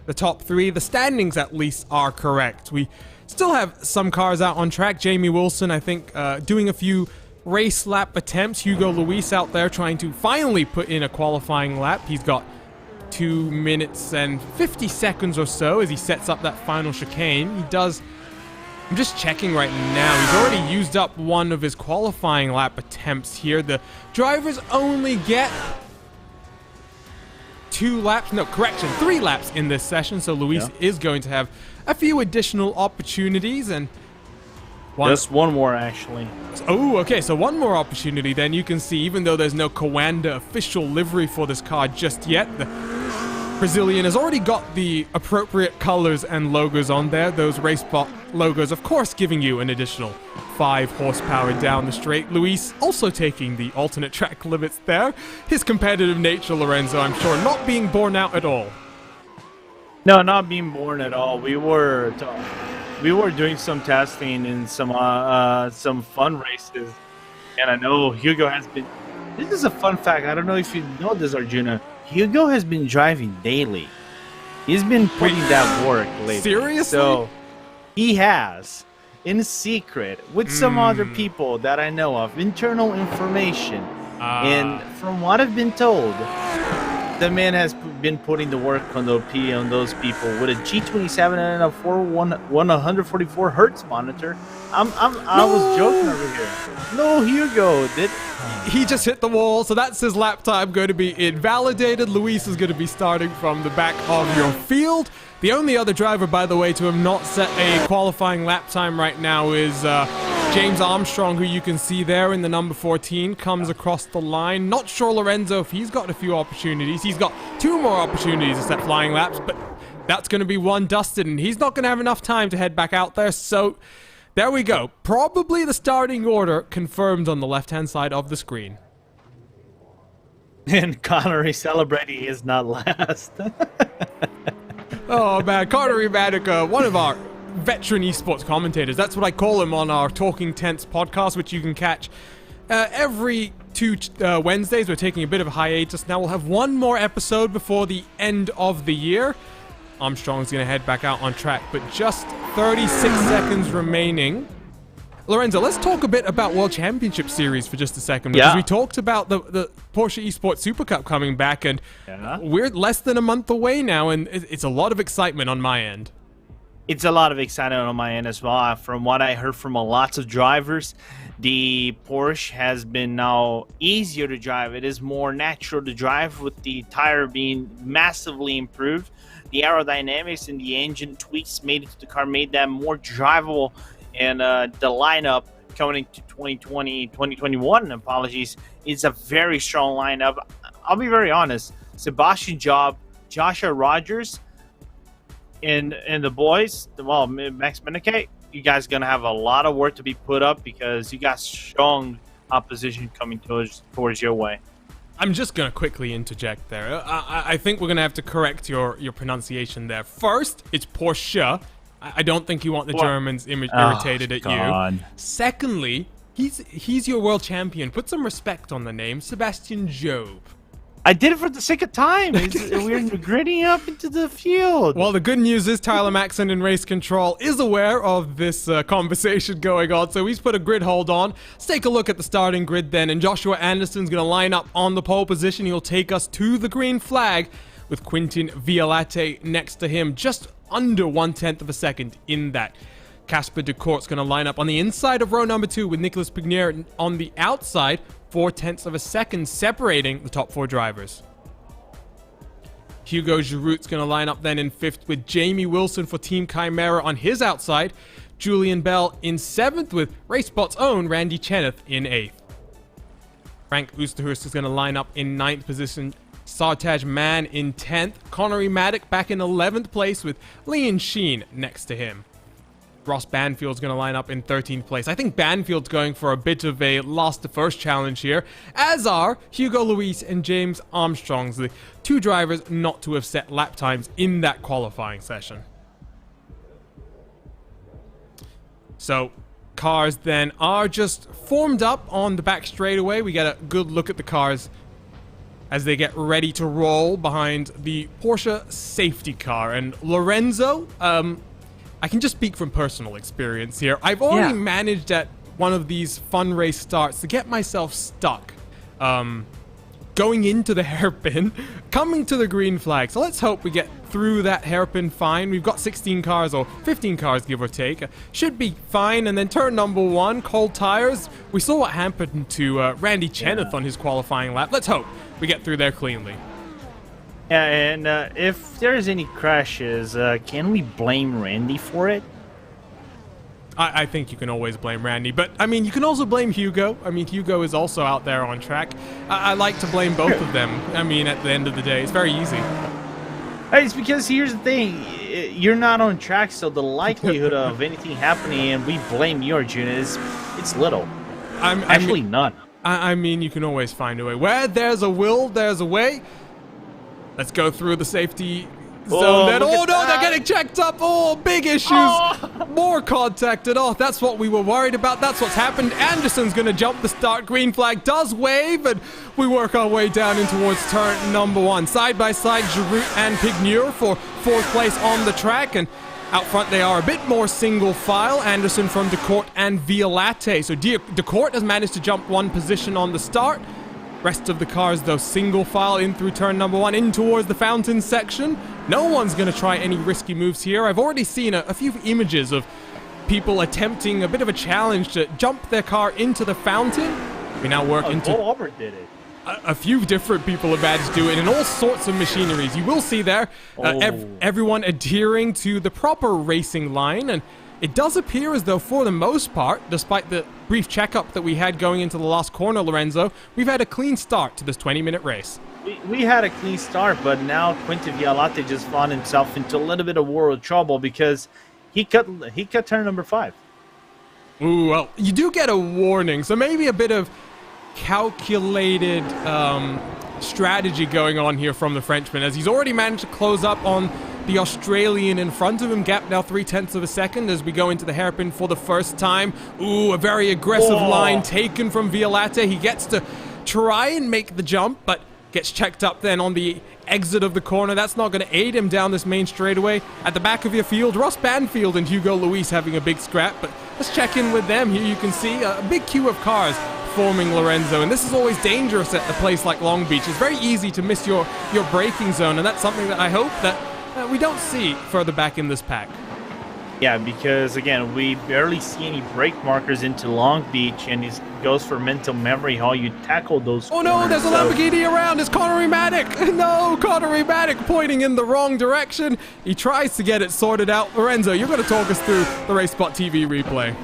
the top 3, the standings at least are correct. We still have some cars out on track. Jamie Wilson, I think, doing a few race lap attempts. Hugo Luis out there trying to finally put in a qualifying lap. He's got 2 minutes and 50 seconds or so as he sets up that final chicane. He does... I'm just checking right now. He's already used up one of his qualifying lap attempts here. The drivers only get 2 laps, no, correction, 3 laps in this session, so Luis is going to have a few additional opportunities, and just one more, actually. Oh, okay, so one more opportunity then. You can see, even though there's no Coanda official livery for this car just yet, the Brazilian has already got the appropriate colors and logos on there. Those RaceSpot logos, of course, giving you an additional 5 horsepower down the straight. Luis also taking the alternate track limits there. His competitive nature, Lorenzo, I'm sure, not being borne out at all. No, not being born at all. We were doing some testing in some fun races, and I know Hugo has been. This is a fun fact. I don't know if you know this, Arjuna. Hugo has been driving daily. He's been putting that work lately. Seriously? So he has, in secret, with some other people that I know of, internal information, and from what I've been told, the man has been putting the work on those people with a G27 and a 144 hertz monitor. I was joking over here. No, Hugo did. He just hit the wall, so that's his lap time going to be invalidated. Luis is going to be starting from the back of your field. The only other driver, by the way, to have not set a qualifying lap time right now is James Armstrong, who you can see there in the number 14, comes across the line. Not sure, Lorenzo, if he's got a few opportunities. He's got 2 more opportunities to set flying laps, but that's going to be one dusted, and he's not going to have enough time to head back out there, so there we go. Probably the starting order confirmed on the left-hand side of the screen. And Connery celebrating is not last. Oh, man. Connery Manica, one of our veteran esports commentators. That's what I call him on our Talking Tents podcast, which you can catch every 2 Wednesdays. We're taking a bit of a hiatus now. We'll have one more episode before the end of the year. Armstrong's going to head back out on track, but just 36 seconds remaining. Lorenzo, let's talk a bit about World Championship Series for just a second, because we talked about the Porsche Esports Super Cup coming back, and we're less than a month away now, and it's a lot of excitement on my end. It's a lot of excitement on my end as well. From what I heard from lots of drivers, the Porsche has been now easier to drive. It is more natural to drive with the tire being massively improved. The aerodynamics and the engine tweaks made it to the car made them more drivable, and the lineup coming into 2021, apologies, is a very strong lineup. I'll be very honest. Sebastian Job, Joshua Rogers, and the boys, well, Max Menike, you guys are going to have a lot of work to be put up, because you got strong opposition coming towards your way. I'm just going to quickly interject there. I think we're going to have to correct your pronunciation there. First, it's Porsche. I don't think you want the Germans irritated at you. Secondly, he's your world champion. Put some respect on the name, Sebastian Job. I did it for the sake of time. We're gritting up into the field. Well, the good news is Tyler Maxson in Race Control is aware of this conversation going on, so he's put a grid hold on. Let's take a look at the starting grid then, and Joshua Anderson's going to line up on the pole position. He'll take us to the green flag with Quintin Vialate next to him, just under 1/10 of a second in that. Casper de Kort's going to line up on the inside of row number 2 with Nicolas Pignier on the outside, 0.4 of a second separating the top 4 drivers. Hugo Girout's going to line up then in 5th with Jamie Wilson for Team Chimera on his outside. Julian Bell in 7th with RaceSpot's own Randy Cheneth in 8th. Frank Oosterhurst is going to line up in 9th position. Sartaj Mann in 10th. Connery Maddock back in 11th place with Leon Sheen next to him. Ross Banfield's going to line up in 13th place. I think Banfield's going for a bit of a last to first challenge here, as are Hugo Luis and James Armstrong, the 2 drivers not to have set lap times in that qualifying session. So, cars then are just formed up on the back straightaway. We get a good look at the cars as they get ready to roll behind the Porsche safety car. And Lorenzo, I can just speak from personal experience here. I've already managed at one of these fun race starts to get myself stuck. Going into the hairpin, coming to the green flag. So let's hope we get through that hairpin fine. We've got 16 cars, or 15 cars, give or take. Should be fine. And then turn number 1, cold tires. We saw what happened to Randy Cheneth on his qualifying lap. Let's hope we get through there cleanly. Yeah, and if there's any crashes, can we blame Randy for it? I think you can always blame Randy, but I mean, you can also blame Hugo. I mean, Hugo is also out there on track. I like to blame both of them. I mean, at the end of the day, it's very easy. It's because here's the thing. You're not on track, so the likelihood of anything happening and we blame you, Arjuna, it's little. Actually, none. I mean, you can always find a way. Where there's a will, there's a way. Let's go through the safety zone. Oh, no, they're getting checked up. Oh, big issues. More contacted. Oh, that's what we were worried about. That's what's happened. Anderson's going to jump the start. Green flag does wave, and we work our way down in towards turn number 1. Side by side, Giroux and Pignier for 4th place on the track, and out front they are a bit more single file. Anderson from de Kort and Vialate. So de Kort has managed to jump 1 position on the start. Rest of the cars, though, single file in through turn number 1, in towards the fountain section. No one's going to try any risky moves here. I've already seen a few images of people attempting a bit of a challenge to jump their car into the fountain. We now work into... Paul Albert did it. A few different people have managed to do it in all sorts of machineries. You will see there everyone adhering to the proper racing line, and it does appear as though, for the most part, despite the brief checkup that we had going into the last corner, Lorenzo, we've had a clean start to this 20-minute race. We had a clean start, but now Quintin Vialate just found himself into a little bit of world trouble because he cut turn number 5. Ooh, well, you do get a warning, so maybe a bit of calculated strategy going on here from the Frenchman, as he's already managed to close up on the Australian in front of him. Gap now 0.3 of a second as we go into the hairpin for the first time. Ooh, a very aggressive line taken from Vialate. He gets to try and make the jump, but gets checked up then on the exit of the corner. That's not going to aid him down this main straightaway. At the back of your field, Ross Banfield and Hugo Luis having a big scrap, but let's check in with them. Here you can see a big queue of cars forming, Lorenzo, and this is always dangerous at a place like Long Beach. It's very easy to miss your braking zone, and that's something that I hope that we don't see further back in this pack. Yeah, because again, we barely see any brake markers into Long Beach, and it goes for mental memory how you tackle those. Oh no, there's a Lamborghini around. It's Connery Maddock. No, Connery Maddock pointing in the wrong direction. He tries to get it sorted out. Lorenzo, you're going to talk us through the RaceSpotTV replay.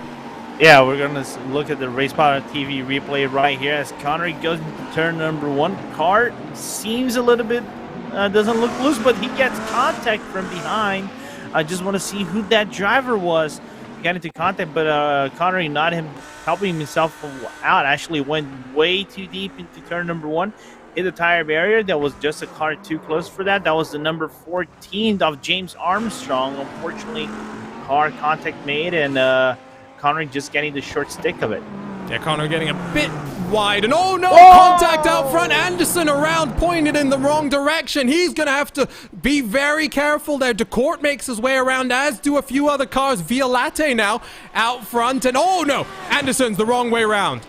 Yeah, we're going to look at the RaceSpotTV replay right here as Connery goes into turn number 1. Car seems a little bit, doesn't look loose, but he gets contact from behind. I just want to see who that driver was. He got into contact, but Connery, not him helping himself out, actually went way too deep into turn number 1. Hit the tire barrier. That was just a car too close for that. That was the number 14 of James Armstrong. Unfortunately, car contact made, and Connery just getting the short stick of it. Yeah, Connery getting a bit wide, and oh no, contact out front. Anderson around, pointed in the wrong direction. He's gonna have to be very careful there. DeCourt makes his way around, as do a few other cars. Violate now out front, and oh no, Anderson's the wrong way around.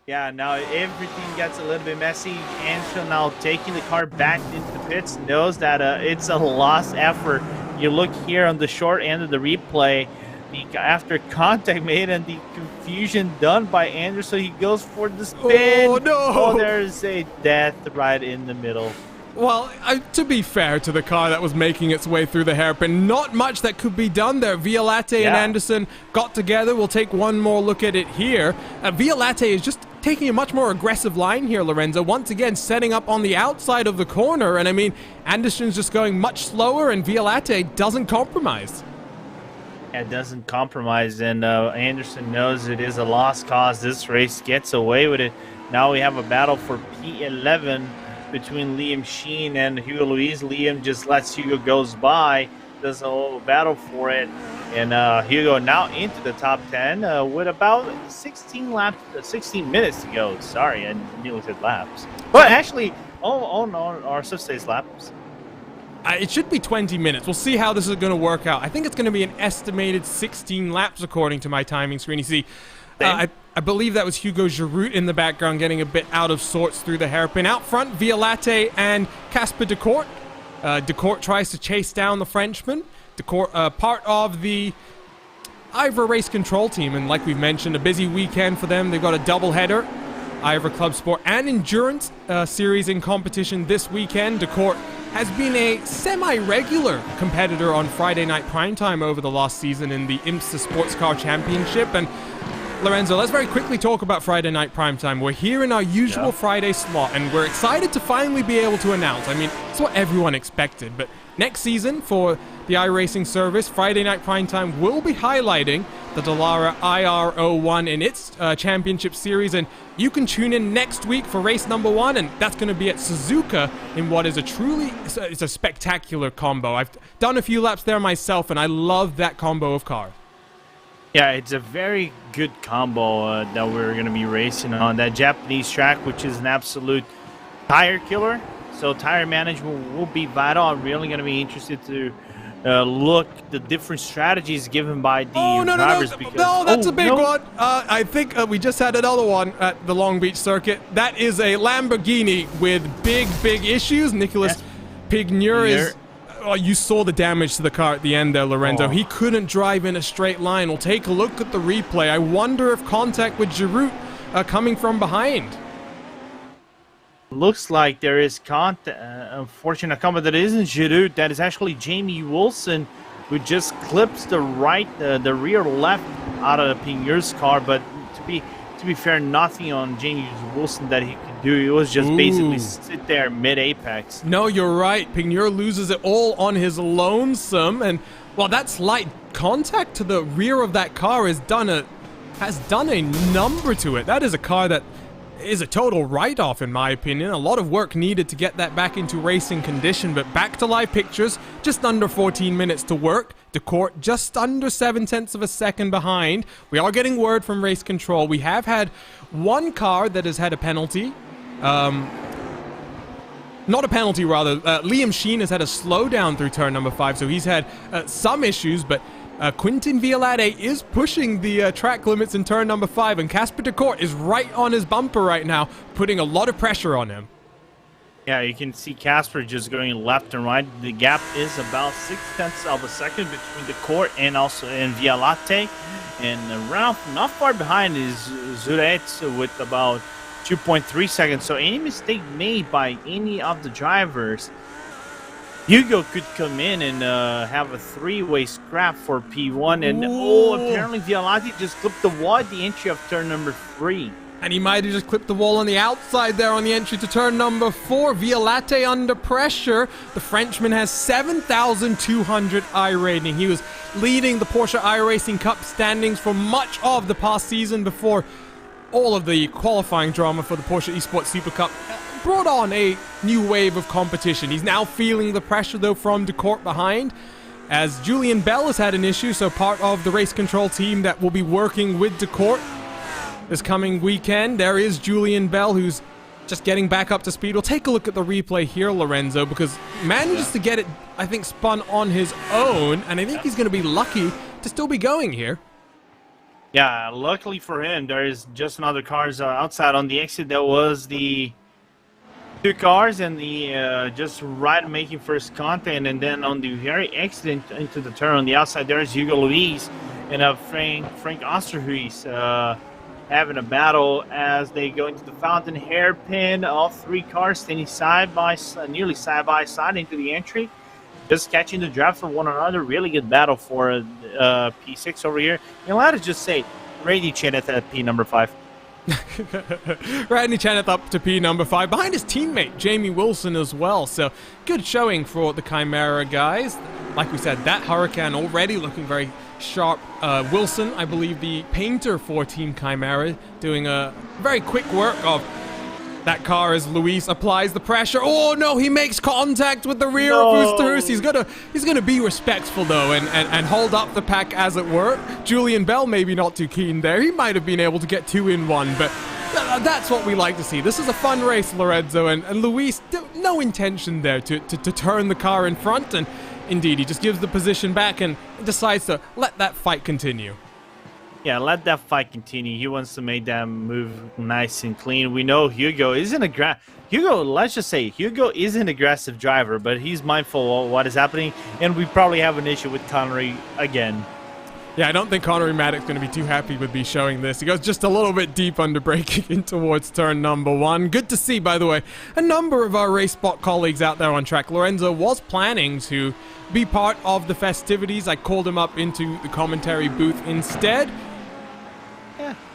Yeah, now everything gets a little bit messy. Anderson now taking the car back into the pits, knows that it's a lost effort. You look here on the short end of the replay, after contact made and the confusion done by Anderson, he goes for the spin. Oh no! Oh, there's a death right in the middle. Well, to be fair to the car that was making its way through the hairpin, not much that could be done there. Violate and Anderson got together. We'll take one more look at it here. Violate is just taking a much more aggressive line here, Lorenzo. Once again, setting up on the outside of the corner. And I mean, Anderson's just going much slower, and Violate doesn't compromise. It doesn't compromise, and Anderson knows it is a lost cause. This race gets away with it. Now we have a battle for P11 between Liam Sheen and Hugo Luis. Liam just lets Hugo goes by, does a whole battle for it, and Hugo now into the top 10 with about 16 minutes to go. Sorry, I nearly said laps. But actually, oh no, our says laps. It should be 20 minutes. We'll see how this is going to work out. I think it's going to be an estimated 16 laps according to my timing screen. You see, I believe that was Hugo Giroux in the background getting a bit out of sorts through the hairpin. Out front, Violate and Casper DeCourt. DeCourt tries to chase down the Frenchman. DeCourt, part of the Ivor Race Control team, and like we've mentioned, a busy weekend for them. They've got a doubleheader, Ivor Club Sport and Endurance series in competition this weekend. DeCourt has been a semi-regular competitor on Friday Night Primetime over the last season in the IMSA Sports Car Championship. And Lorenzo, let's very quickly talk about Friday Night Primetime. We're here in our usual Friday slot, and we're excited to finally be able to announce. I mean, it's what everyone expected, but next season for the iRacing service, Friday Night Primetime will be highlighting the Dallara IR01 in its championship series, and you can tune in next week for race number 1, and that's going to be at Suzuka in what is it's a spectacular combo. I've done a few laps there myself, and I love that combo of cars. Yeah, it's a very good combo that we're going to be racing on that Japanese track, which is an absolute tire killer. So tire management will be vital. I'm really going to be interested to look the different strategies given by the drivers. No, that's a big one. I think we just had another one at the Long Beach circuit. That is a Lamborghini with big issues. Nicolas Pigneur is... Oh, you saw the damage to the car at the end there, Lorenzo. He couldn't drive in a straight line. We'll take a look at the replay. I wonder if contact with Giroux coming from behind. Looks like there is unfortunate comment that isn't Giroux. That is actually Jamie Wilson, who just clips the rear left out of Pigneur's car. But to be fair, nothing on Jamie Wilson that he could do. It was just basically sit there mid-apex. No, you're right. Pigneur loses it all on his lonesome, and well, that slight contact to the rear of that car has done a number to it. That is a car that is a total write-off, in my opinion. A lot of work needed to get that back into racing condition, but back to live pictures, just under 14 minutes to work. DeCourt just under 0.7 of a second behind. We are getting word from race control. We have had one car that has had a penalty. Not a penalty, rather. Liam Sheen has had a slowdown through turn number 5, so he's had some issues, but Quintin Violate is pushing the track limits in turn number 5, and Casper DeCourt is right on his bumper right now, putting a lot of pressure on him. Yeah, you can see Casper just going left and right. The gap is about 0.6 of a second between DeCourt and Violate. And around, not far behind is Zuret with about 2.3 seconds. So any mistake made by any of the drivers, Hugo could come in and have a three-way scrap for P1. And apparently Violate just clipped the wall at the entry of turn number 3. And he might have just clipped the wall on the outside there on the entry to turn number 4. Violate under pressure. The Frenchman has 7,200 I rating. He was leading the Porsche iRacing Cup standings for much of the past season before all of the qualifying drama for the Porsche Esports Super Cup brought on a new wave of competition. He's now feeling the pressure, though, from DeCourt behind, as Julian Bell has had an issue, so part of the race control team that will be working with DeCourt. this coming weekend. There is Julian Bell, who's just getting back up to speed. We'll take a look at the replay here, Lorenzo, because manages to get it, I think, spun on his own, and I think he's going to be lucky to still be going here. Yeah, luckily for him, there is just another cars outside on the exit. There was the 2 cars and the just right making first contact, and then on the very exit into the turn on the outside, there is Hugo Luis and Frank Osterhuis having a battle as they go into the fountain hairpin. All 3 cars standing nearly side by side into the entry, just catching the draft for one another. Really good battle for P6 over here. And let us just say, Randy Cheneth at P number 5. Randy Cheneth up to P number 5, behind his teammate Jamie Wilson as well. So good showing for the Chimera guys. Like we said, that Huracan already looking very sharp. Wilson, I believe the painter for Team Chimera, doing a very quick work of that car as Luis applies the pressure. Oh no, he makes contact with the rear of Oosterhuis. He's gonna be respectful though and hold up the pack as it were. Julian Bell maybe not too keen there. He might have been able to get 2 in 1, but that's what we like to see. This is a fun race, Lorenzo, and Luis, no intention there to turn the car in front, and indeed, he just gives the position back and decides to let that fight continue. Yeah, let that fight continue. He wants to make that move nice and clean. We know Hugo isn't let's just say, Hugo is an aggressive driver, but he's mindful of what is happening, and we probably have an issue with Connery again. Yeah, I don't think Connery Maddox's going to be too happy with me showing this. He goes just a little bit deep under braking in towards turn number 1. Good to see, by the way, a number of our RaceSpot colleagues out there on track. Lorenzo was planning to be part of the festivities. I called him up into the commentary booth instead.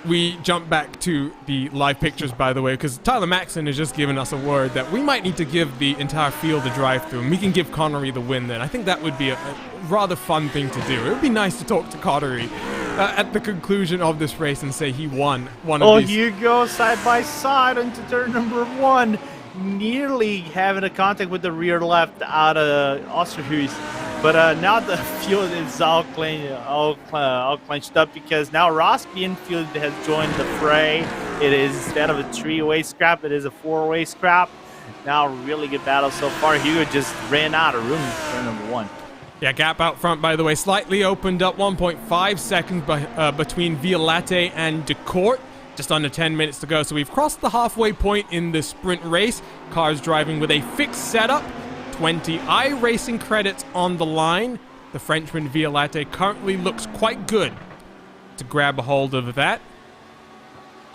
We jump back to the live pictures, by the way, because Tyler Maxson has just given us a word that we might need to give the entire field a drive-through, and we can give Connery the win then. I think that would be a rather fun thing to do. It would be nice to talk to Connery at the conclusion of this race and say he won one of these. Oh, Hugo side by side into turn number 1, nearly having a contact with the rear left out of Osterhuis. But now the field is all clenched up because now Ross Bienfield has joined the fray. It is, instead of a 3-way scrap, it is a 4-way scrap. Now really good battle so far. Hugo just ran out of room in turn number 1. Yeah, gap out front, by the way, slightly opened up, 1.5 seconds between Violate and DeCourt. Just under 10 minutes to go, so we've crossed the halfway point in the sprint race. Cars driving with a fixed setup. 20 iRacing credits on the line. The Frenchman Violate currently looks quite good to grab a hold of that.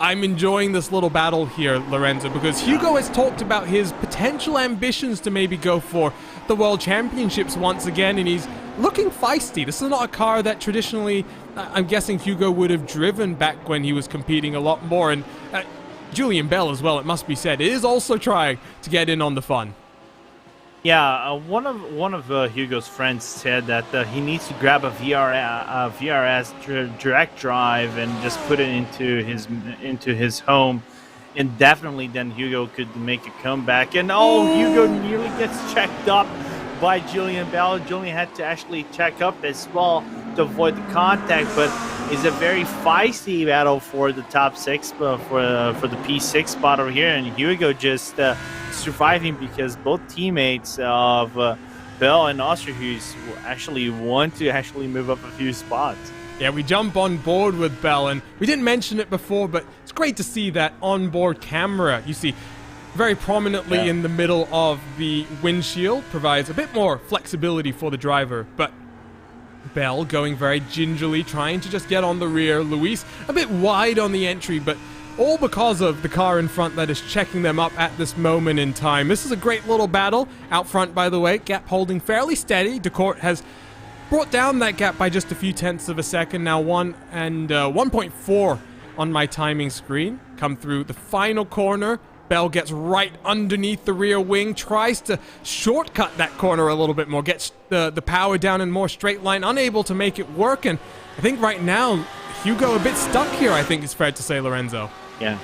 I'm enjoying this little battle here, Lorenzo, because Hugo has talked about his potential ambitions to maybe go for the World Championships once again, and he's looking feisty. This is not a car that traditionally, I'm guessing, Hugo would have driven back when he was competing a lot more, and Julian Bell as well, it must be said, is also trying to get in on the fun. Yeah, one of Hugo's friends said that he needs to grab a VRS direct drive and just put it into his home, and definitely then Hugo could make a comeback. And Hugo nearly gets checked up by Julian Bell. Julian had to actually check up as well to avoid the contact, but it's a very feisty battle for the top 6 for the P6 spot over here, and Hugo just surviving because both teammates of Bell and Osterhuis actually want to move up a few spots. Yeah, we jump on board with Bell, and we didn't mention it before, but it's great to see that onboard camera. You see very prominently in the middle of the windshield, provides a bit more flexibility for the driver, but Bell going very gingerly, trying to just get on the rear. Luis a bit wide on the entry, but all because of the car in front that is checking them up at this moment in time. This is a great little battle. Out front, by the way, gap holding fairly steady. DeCourt has brought down that gap by just a few tenths of a second. Now 1 and 1.4 on my timing screen. Come through the final corner. Bell gets right underneath the rear wing, tries to shortcut that corner a little bit more, gets the power down in more straight line, unable to make it work, and I think right now, Hugo a bit stuck here, I think it's fair to say, Lorenzo. Yeah.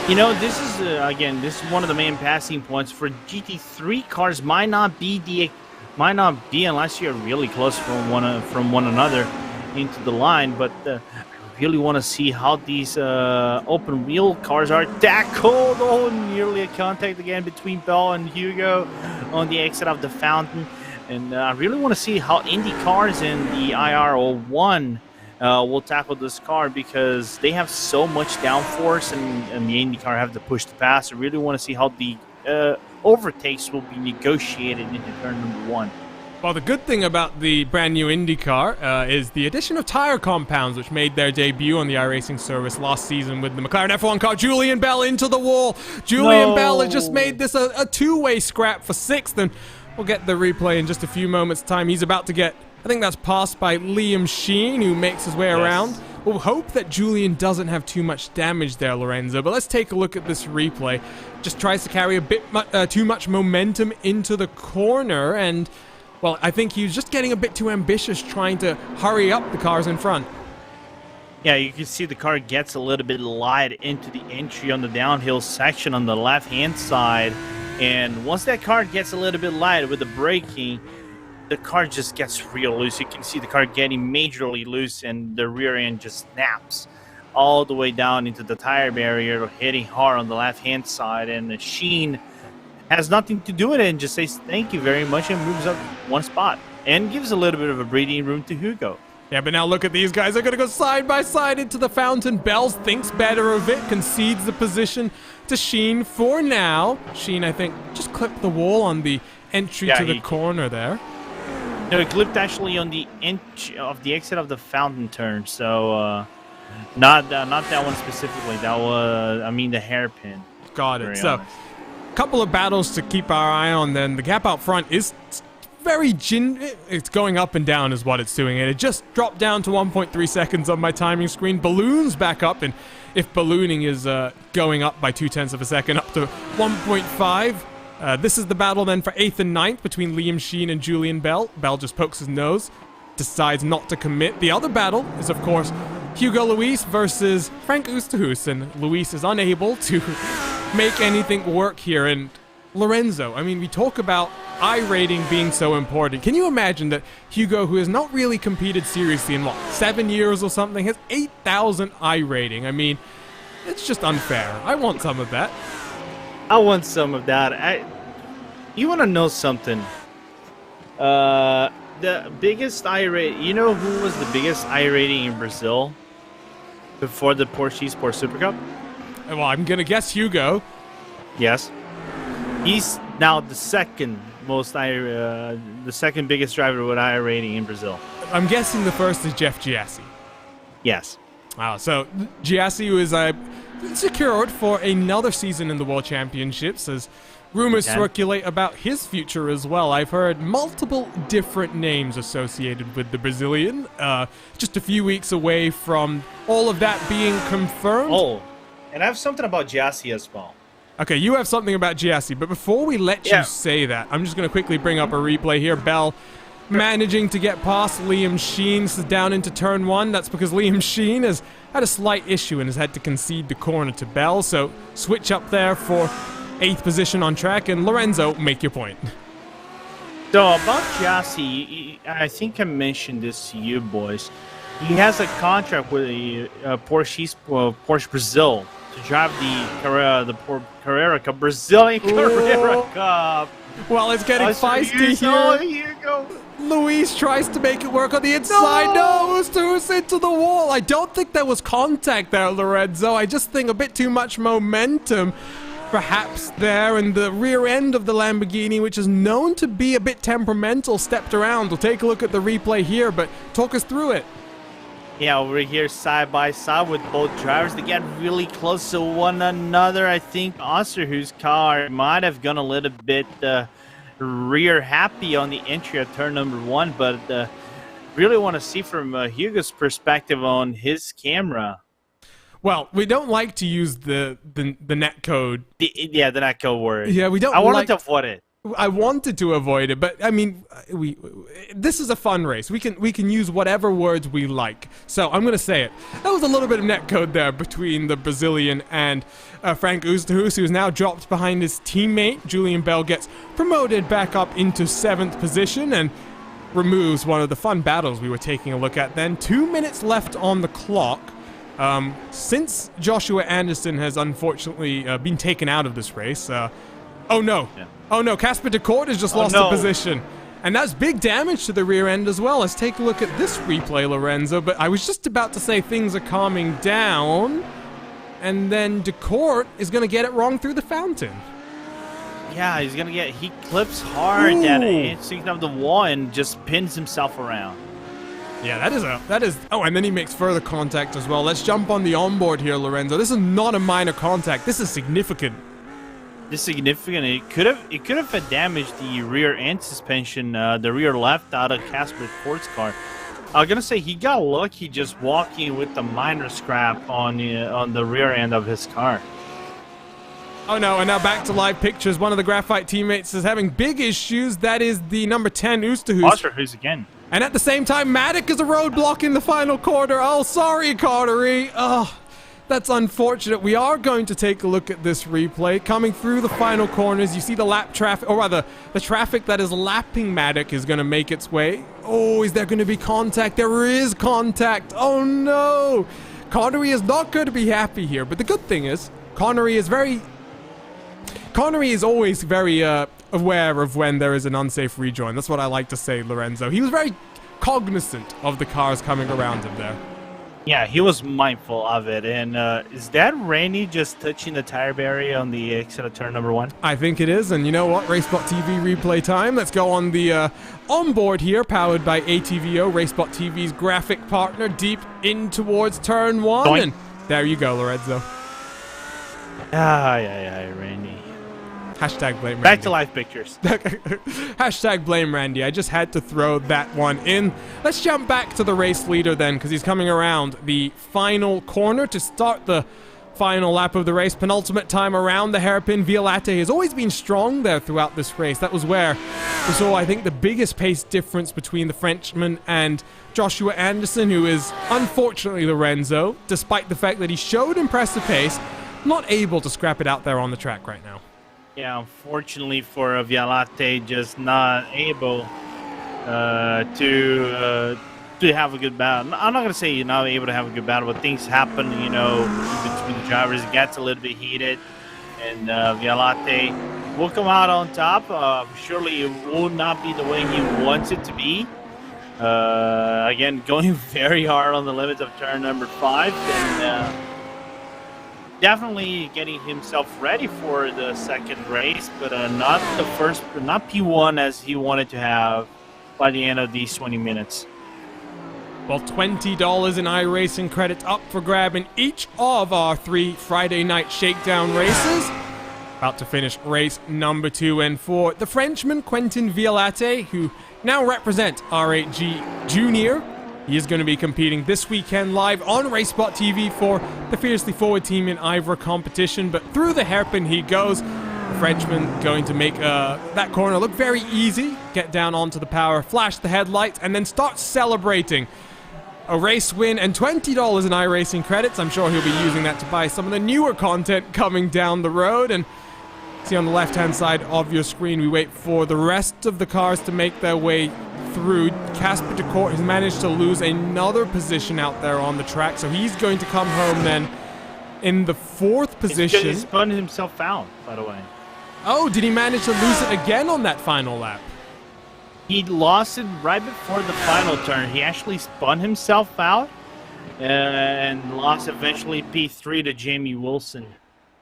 You know, this is, again, this is one of the main passing points for GT3 cars. Might not be unless you're really close from one another into the line, but really want to see how these open wheel cars are tackled. Oh, nearly a contact again between Bell and Hugo on the exit of the fountain. And I really want to see how Indy cars in the IR01 will tackle this car, because they have so much downforce, and the Indy car have to push the pass. I really want to see how the overtakes will be negotiated into turn number 1. Well, the good thing about the brand new IndyCar is the addition of tire compounds, which made their debut on the iRacing service last season with the McLaren F1 car. Julian Bell into the wall. Julian Bell has just made this a two-way scrap for 6th, and we'll get the replay in just a few moments' time. He's about to get, I think that's passed by Liam Sheen, who makes his way around. We'll hope that Julian doesn't have too much damage there, Lorenzo, but let's take a look at this replay. Just tries to carry a bit too much momentum into the corner, and well, I think he was just getting a bit too ambitious, trying to hurry up the cars in front. Yeah, you can see the car gets a little bit light into the entry on the downhill section on the left-hand side. And once that car gets a little bit light with the braking, the car just gets real loose. You can see the car getting majorly loose, and the rear end just snaps all the way down into the tire barrier, hitting hard on the left-hand side. And the Sheen has nothing to do with it and just says thank you very much and moves up one spot and gives a little bit of a breathing room to Hugo. Yeah, but now look at these guys. They're going to go side by side into the fountain. Bells thinks better of it, concedes the position to Sheen for now. Sheen, I think, just clipped the wall on the entry to the corner there. No, it clipped actually on the exit of the fountain turn. So not that one specifically. That was, I mean, the hairpin. Got it. So couple of battles to keep our eye on then. The gap out front is very it's going up and down is what it's doing, and it just dropped down to 1.3 seconds on my timing screen. Balloons back up, and if ballooning is going up by 0.2 of a second up to 1.5. This is the battle then for 8th and 9th between Liam Sheen and Julian Bell. Bell just pokes his nose, decides not to commit. The other battle is, of course, Hugo Luis versus Frank Oosterhuis, and Luis is unable to make anything work here. And Lorenzo, I mean, we talk about iRating being so important. Can you imagine that Hugo, who has not really competed seriously in 7 years or something, has 8,000 iRating? I mean, it's just unfair. I want some of that. I want some of that. You want to know something? The biggest iRating, you know who was the biggest iRating in Brazil before the Porsche Sport Super Cup? Well, I'm going to guess Hugo. Yes. He's now the second biggest driver with iRating in Brazil. I'm guessing the first is Jeff Giassi. Yes. Wow, so Giassi was secured for another season in the World Championships, as rumors circulate about his future as well. I've heard multiple different names associated with the Brazilian. Just a few weeks away from all of that being confirmed. Oh, and I have something about Giassi as well. Okay, you have something about Giassi, but before we let you say that, I'm just going to quickly bring up a replay here. Bell managing to get past Liam Sheen down into turn 1. That's because Liam Sheen has had a slight issue and has had to concede the corner to Bell. So switch up there for 8th position on track. And Lorenzo, make your point. So about Giassi, I think I mentioned this to you boys. He has a contract with Porsche Brazil to drive the Carrera Cup, Brazilian Carrera Cup. Well, it's getting feisty here. Here you go. Luis tries to make it work on the inside. No, Oosterhuis into the wall. I don't think there was contact there, Lorenzo. I just think a bit too much momentum perhaps there, and the rear end of the Lamborghini, which is known to be a bit temperamental, stepped around. We'll take a look at the replay here, but talk us through it. Yeah, over here side by side with both drivers. They get really close to one another. I think Oosterhuis' car might have gone a little bit rear happy on the entry of turn number 1, but really want to see from Hugo's perspective on his camera. Well, we don't like to use the net code. The net code word. Yeah, we don't. I wanted to avoid it. I wanted to avoid it, but I mean, this is a fun race. We can use whatever words we like. So I'm gonna say it. That was a little bit of netcode there between the Brazilian and Frank Oosterhuis, who's now dropped behind his teammate. Julian Bell gets promoted back up into 7th position and removes one of the fun battles we were taking a look at then. 2 minutes left on the clock. Since Joshua Anderson has unfortunately been taken out of this race, oh no, Casper de Kort has just lost a position. And that's big damage to the rear end as well. Let's take a look at this replay, Lorenzo. But I was just about to say things are calming down. And then de Kort is going to get it wrong through the fountain. Yeah, he's going to get... He clips hard at it, sticking up the wall and just pins himself around. Yeah, that is... Oh, and then he makes further contact as well. Let's jump on the onboard here, Lorenzo. This is not a minor contact. This is significant. This is significant. It could have damaged the rear end suspension, the rear left out of Casper Kort's car. I was gonna say he got lucky just walking with the minor scrap on the rear end of his car. Oh no! And now back to live pictures. One of the Graphite teammates is having big issues. That is the number 10 Oosterhuis again. And at the same time, Matic is a roadblock in the final quarter. Oh, sorry, Cartery. Oh. That's unfortunate. We are going to take a look at this replay. Coming through the final corners, you see the lap traffic, or rather, the traffic that is lapping Matic is going to make its way. Oh, is there going to be contact? There is contact. Oh, no. Connery is not going to be happy here. But the good thing is, Connery is always very aware of when there is an unsafe rejoin. That's what I like to say, Lorenzo. He was very cognizant of the cars coming around him there. Yeah, he was mindful of it. And is that Randy just touching the tire barrier on the exit of turn number 1? I think it is. And you know what? RaceSpotTV replay time. Let's go on the onboard here, powered by ATVO, RaceSpotTV's graphic partner, deep in towards turn 1. Doink. And there you go, Lorenzo. Yeah, Randy. Hashtag blame Randy. Back to live pictures. Hashtag blame Randy. I just had to throw that one in. Let's jump back to the race leader then, because he's coming around the final corner to start the final lap of the race. Penultimate time around the hairpin. Violate has always been strong there throughout this race. That was where we saw, I think, the biggest pace difference between the Frenchman and Joshua Anderson, who is, unfortunately, Lorenzo, despite the fact that he showed impressive pace, not able to scrap it out there on the track right now. Yeah, unfortunately for Violate, just not able to have a good battle. I'm not going to say you're not able to have a good battle, but things happen, you know, between the drivers. It gets a little bit heated, and Violate will come out on top. Surely it will not be the way he wants it to be. Again, going very hard on the limits of turn number 5, and definitely getting himself ready for the second race, but not the first, not P1 as he wanted to have by the end of these 20 minutes. Well, $20 in iRacing credits up for grab in each of our 3 Friday night shakedown races. About to finish race number 2, and for the Frenchman Quentin Violate, who now represent R8G Junior, he is going to be competing this weekend live on RaceSpotTV for the Fiercely Forward Team in Ivor competition. But through the hairpin he goes. The Frenchman going to make that corner look very easy. Get down onto the power, flash the headlights, and then start celebrating. A race win and $20 in iRacing credits. I'm sure he'll be using that to buy some of the newer content coming down the road. And see on the left-hand side of your screen, we wait for the rest of the cars to make their way through. Casper de Kort has managed to lose another position out there on the track, so he's going to come home then in the 4th position. He spun himself out, by the way. Oh, did he manage to lose it again on that final lap? He lost it right before the final turn. He actually spun himself out and lost eventually P3 to Jamie Wilson.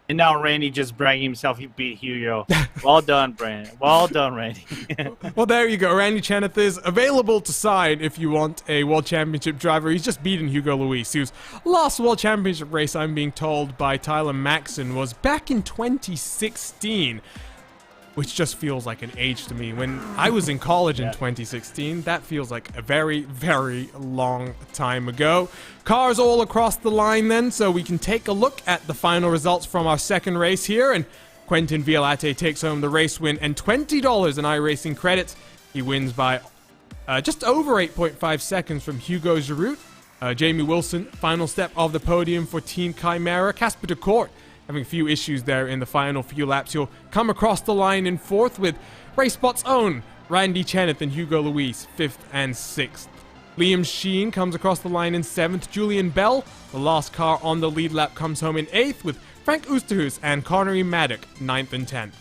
And now Randy just bragging himself he beat Hugo. Well done, Brandon. Well done, Randy. Well, there you go. Randy Cheneth is available to sign if you want a World Championship driver. He's just beaten Hugo Luis, whose last World Championship race, I'm being told by Tyler Maxson, was back in 2016. Which just feels like an age to me. When I was in college in 2016, that feels like a very, very long time ago. Cars all across the line then, so we can take a look at the final results from our second race here. And Quentin Violate takes home the race win and $20 in iRacing credits. He wins by just over 8.5 seconds from Hugo Giroux. Jamie Wilson, final step of the podium for Team Chimera. Casper de Kort having a few issues there in the final few laps. He'll come across the line in 4th with RaceSpot's own Randy Cheneth and Hugo Luis 5th and 6th. Liam Sheen comes across the line in 7th. Julian Bell, the last car on the lead lap, comes home in 8th, with Frank Oosterhuis and Connery Maddock 9th and 10th.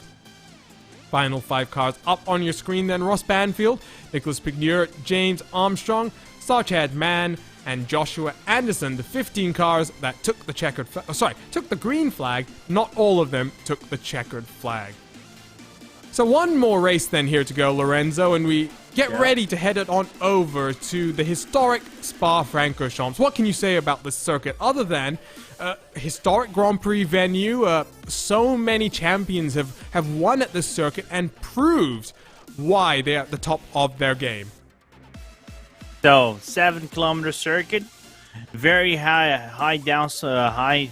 Final 5 cars up on your screen then: Ross Banfield, Nicholas Pigneur, James Armstrong, Sarchad Mann, and Joshua Anderson, the 15 cars that took the green flag. Not all of them took the checkered flag. So one more race then here to go, Lorenzo, and we get ready to head it on over to the historic Spa-Francorchamps. What can you say about this circuit other than historic Grand Prix venue? So many champions have won at this circuit and proved why they're at the top of their game. So 7-kilometer circuit, very high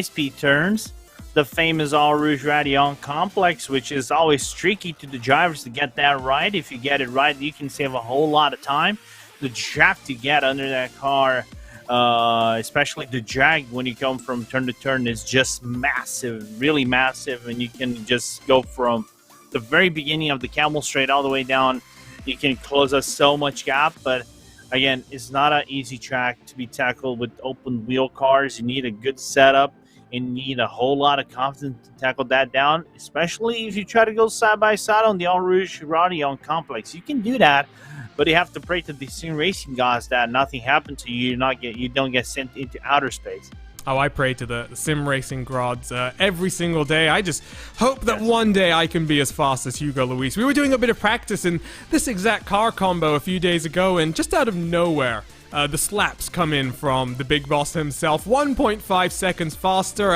speed turns. The famous All Rouge Radillon complex, which is always tricky to the drivers to get that right. If you get it right, you can save a whole lot of time. The draft to get under that car, especially the drag when you come from turn to turn, is just massive, really massive. And you can just go from the very beginning of the Camel Straight all the way down. You can close us so much gap, but again, it's not an easy track to be tackled with open wheel cars. You need a good setup. And you need a whole lot of confidence to tackle that down, especially if you try to go side by side on the All Rouge Radillon complex. You can do that, but you have to pray to the sim racing gods that nothing happened to you. You don't get sent into outer space. Oh, I pray to the sim racing gods every single day. I just hope that one day I can be as fast as Hugo Luis. We were doing a bit of practice in this exact car combo a few days ago, and just out of nowhere, the slaps come in from the big boss himself, 1.5 seconds faster.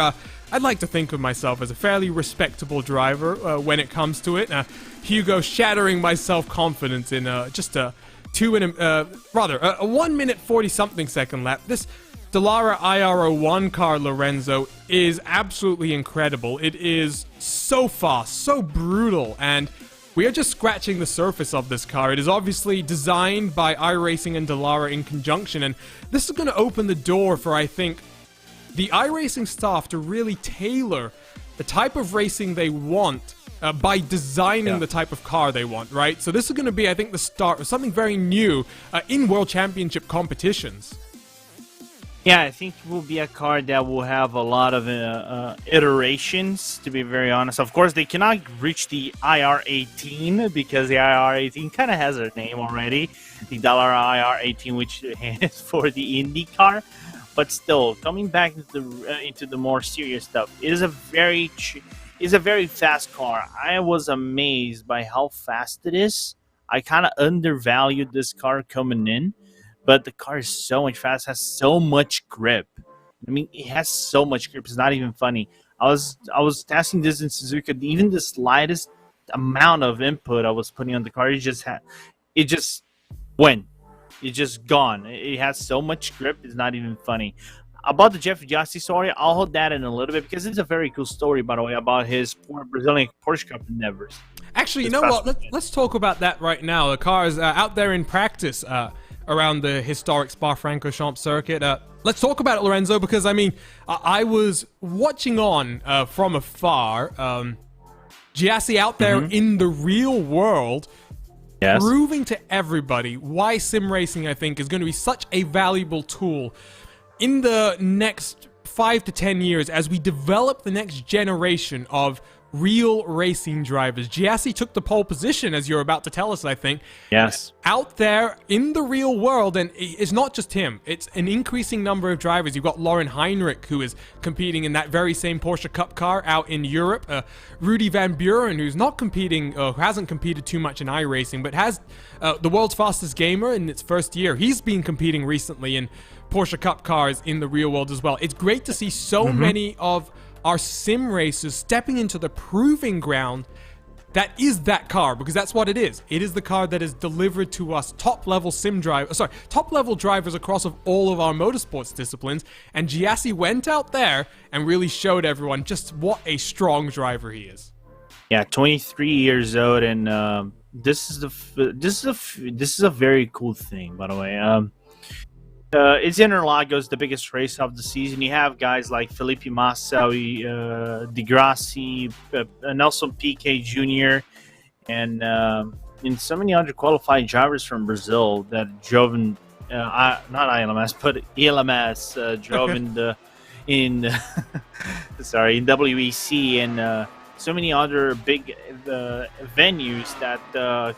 I'd like to think of myself as a fairly respectable driver when it comes to it. Hugo shattering my self-confidence in just a 1 minute 40-something second lap. This Dallara IR01 car, Lorenzo, is absolutely incredible. It is so fast, so brutal, and we are just scratching the surface of this car. It is obviously designed by iRacing and Dallara in conjunction, and this is going to open the door for, I think, the iRacing staff to really tailor the type of racing they want by designing the type of car they want, right? So this is going to be, I think, the start of something very new in World Championship competitions. Yeah, I think it will be a car that will have a lot of iterations, to be very honest. Of course, they cannot reach the IR18 because the IR18 kind of has a name already. The Dallara IR18, which is for the Indy car. But still, coming back into the more serious stuff, it is a very fast car. I was amazed by how fast it is. I kind of undervalued this car coming in. But the car is so much fast, has so much grip. I mean, it has so much grip. It's not even funny. I was testing this in Suzuka. Even the slightest amount of input I was putting on the car, it just went. It's just gone. It has so much grip. It's not even funny. About the Jeff Giassi story, I'll hold that in a little bit because it's a very cool story, by the way, about his Brazilian Porsche Cup endeavors. Actually, you know what? Let's talk about that right now. The car is out there in practice around the historic Spa-Francorchamps circuit. Let's talk about it, Lorenzo, because, I mean, I was watching on from afar. Giassi out there in the real world, proving to everybody why sim racing, I think, is going to be such a valuable tool in the next 5 to 10 years as we develop the next generation of real racing drivers. Giassi took the pole position, as you're about to tell us, I think. Yes. Out there in the real world, and it's not just him. It's an increasing number of drivers. You've got Lauren Heinrich, who is competing in that very same Porsche Cup car out in Europe. Rudy Van Buren, who's not competing, who hasn't competed too much in iRacing, but has the world's fastest gamer in its first year. He's been competing recently in Porsche Cup cars in the real world as well. It's great to see so many of our sim racers stepping into the proving ground that is that car, because that's what it is. It is the car that is delivered to us top-level top-level drivers across of all of our motorsports disciplines, and Giassi went out there and really showed everyone just what a strong driver he is. Yeah, 23 years old, and this is a very cool thing, by the way. It's Interlagos, the biggest race of the season. You have guys like Felipe Massa, Di Grassi, Nelson Piquet Jr., and so many other qualified drivers from Brazil that drove in not ILMS, but ELMS drove in sorry, in WEC and so many other big venues that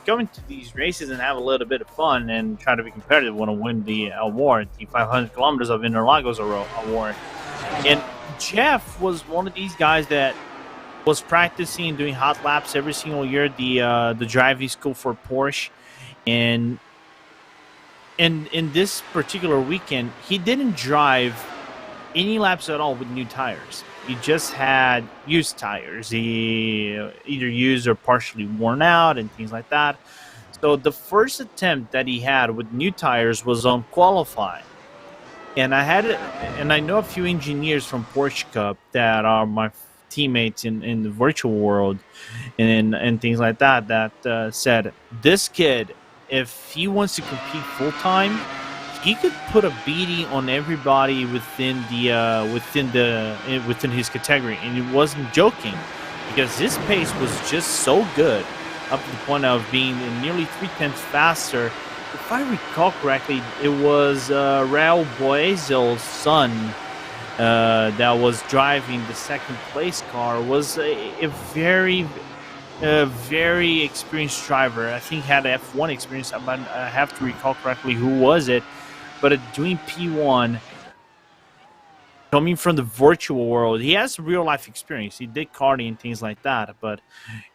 go into these races and have a little bit of fun and try to be competitive, want to win the award, the 500 kilometers of Interlagos award. And Jeff was one of these guys that was practicing and doing hot laps every single year at the driving school for Porsche. And in this particular weekend, he didn't drive any laps at all with new tires. He just had used tires. He either used or partially worn out and things like that. So the first attempt that he had with new tires was on qualifying. And I know a few engineers from Porsche Cup that are my teammates in the virtual world and things like that said, this kid, if he wants to compete full time, he could put a beating on everybody within his category, and he wasn't joking, because his pace was just so good, up to the point of being nearly 3/10 faster. If I recall correctly, it was Raul Boezel's son that was driving the second place car. Was a very experienced driver. I think had F1 experience, but I have to recall correctly who was it. But doing P1, coming from the virtual world, he has real life experience. He did karting and things like that. But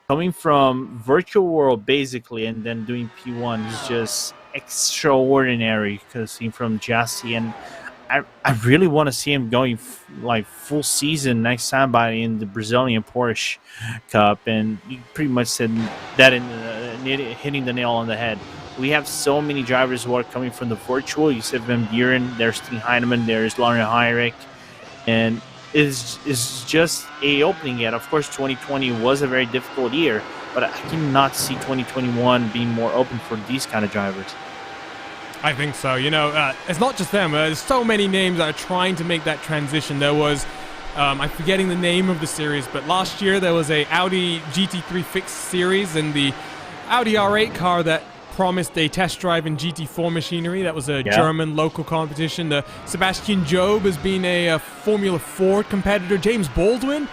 coming from virtual world basically, and then doing P1 is just extraordinary. Because he's from Jassy, and I really want to see him going like full season next time in the Brazilian Porsche Cup. And you pretty much said that hitting the nail on the head. We have so many drivers who are coming from the virtual. You said Van Buren, there's Steen Heinemann, there's Lauren Heinrich, and it's just a opening yet. Of course, 2020 was a very difficult year, but I cannot see 2021 being more open for these kind of drivers. I think so. You know, it's not just them. There's so many names that are trying to make that transition. There was, I'm forgetting the name of the series, but last year there was a Audi GT3 Fixed Series, and the Audi R8 car that promised a test drive in GT4 machinery. That was a German local competition. Sebastian Job has been a Formula 4 competitor. James Baldwin,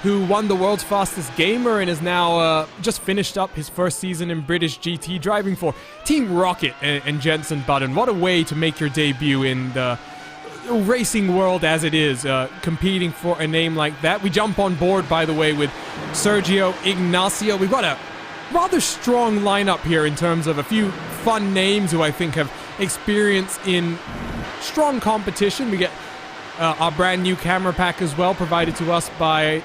who won the world's fastest gamer and is now just finished up his first season in British GT, driving for Team Rocket and Jenson Button. What a way to make your debut in the racing world as it is, competing for a name like that. We jump on board, by the way, with Sergio Ignacio. We've got a rather strong lineup here in terms of a few fun names who I think have experience in strong competition. We get our brand new camera pack as well, provided to us by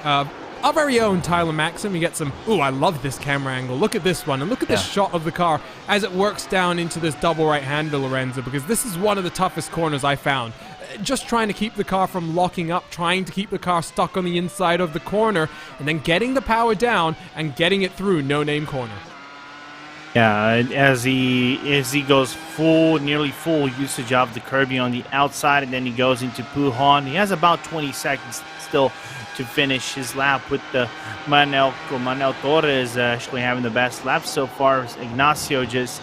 our very own Tyler Maxim. We get some, ooh, I love this camera angle. Look at this one, and look at this shot of the car as it works down into this double right-hander, Lorenzo, because this is one of the toughest corners I found. Just trying to keep the car from locking up, trying to keep the car stuck on the inside of the corner, and then getting the power down and getting it through no-name corner. Yeah, as he goes nearly full usage of the Kirby on the outside, and then he goes into Pujon. He has about 20 seconds still to finish his lap with the Manuel Torres actually having the best lap so far. Ignacio just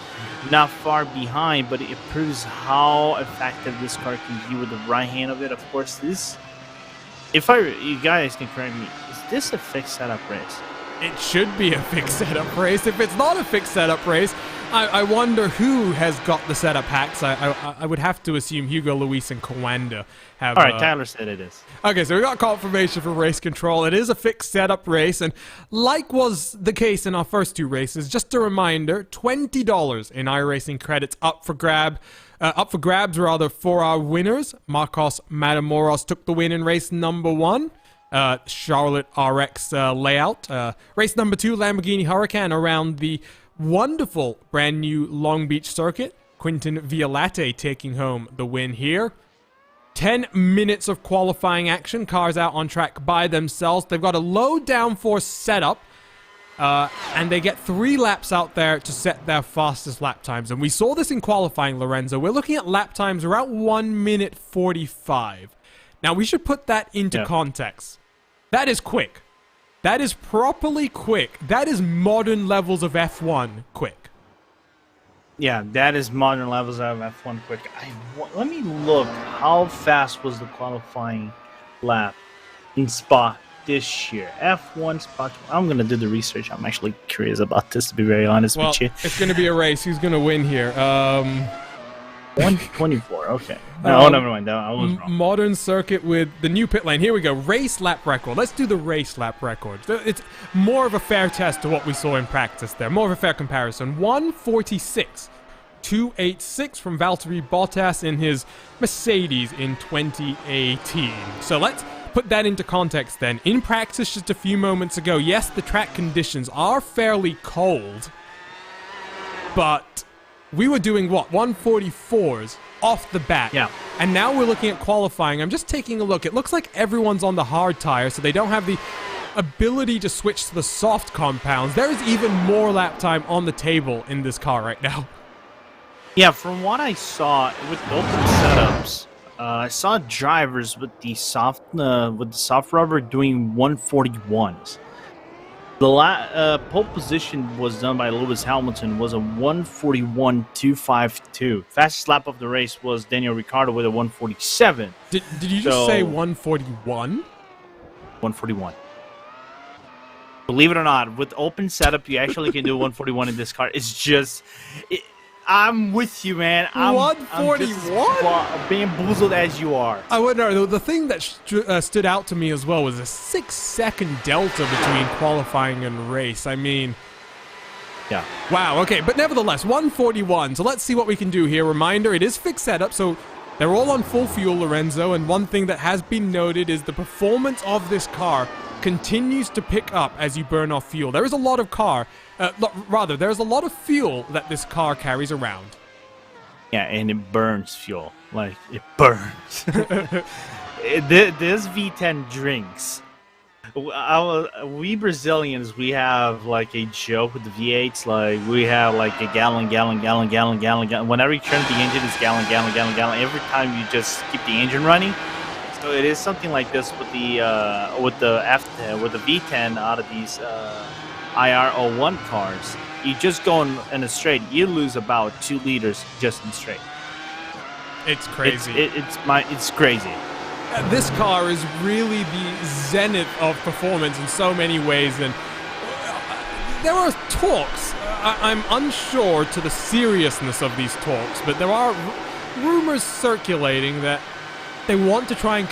not far behind, but it proves how effective this car can be with the right hand of it. Of course, you guys can correct me, is this a fixed setup race? It should be a fixed setup race. If it's not a fixed setup race, I wonder who has got the setup hacks. I would have to assume Hugo Luis and Coanda have. All right, Tyler said it is. Okay, so we got confirmation from Race Control. It is a fixed setup race, and like was the case in our first two races, just a reminder: $20 in iRacing credits up for grabs for our winners. Marcos Matamoros took the win in race number 1. Charlotte RX layout. Race number 2, Lamborghini Huracan around the wonderful brand new Long Beach circuit. Quinton Violate taking home the win here. 10 minutes of qualifying action. Cars out on track by themselves. They've got a low downforce setup. And they get 3 laps out there to set their fastest lap times. And we saw this in qualifying, Lorenzo. We're looking at lap times around 1 minute 45. Now, we should put that into context. That is quick. That is properly quick. That is modern levels of F1 quick. Yeah, that is modern levels of F1 quick. Let me look. How fast was the qualifying lap in Spa this year? F1 Spa. I'm gonna do the research. I'm actually curious about this, to be very honest Well, with you. it's going to be a race. Who's going to win here? 124. Okay. No, never mind. I was wrong. Modern circuit with the new pit lane. Here we go. Race lap record. Let's do the race lap record. It's more of a fair test to what we saw in practice there. More of a fair comparison. 146.286 from Valtteri Bottas in his Mercedes in 2018. So let's put that into context then. In practice just a few moments ago, yes, the track conditions are fairly cold, but we were doing what? 144s off the bat. Yeah. And now we're looking at qualifying. I'm just taking a look. It looks like everyone's on the hard tire, so they don't have the ability to switch to the soft compounds. There is even more lap time on the table in this car right now. Yeah, from what I saw with open setups, I saw drivers with the soft rubber doing 141s. The pole position was done by Lewis Hamilton was a 141.252. Fastest lap of the race was Daniel Ricciardo with a 147. Did you just say 141? 141. Believe it or not, with open setup, you actually can do 141 in this car. It's just... I'm with you, man. I'm 141? I'm bamboozled as you are. I wonder, the thing that stood out to me as well was a 6-second delta between qualifying and race. I mean... Yeah. Wow, okay, but nevertheless, 141. So let's see what we can do here. Reminder, it is fixed setup, so they're all on full fuel, Lorenzo, and one thing that has been noted is the performance of this car continues to pick up as you burn off fuel. There is a lot of there's a lot of fuel that this car carries around. Yeah, and it burns fuel. Like, it burns. This V10 drinks. We Brazilians, we have like a joke with the V8s. Like, we have like a gallon. Whenever you turn the engine, it's gallon. Every time you just keep the engine running. So it is something like this with the V10 out of these IR01 cars. You just go in a straight, you lose about 2 liters just in straight. It's crazy. It's crazy. This car is really the zenith of performance in so many ways, and there are talks. I'm unsure to the seriousness of these talks, but there are rumors circulating that they want to try and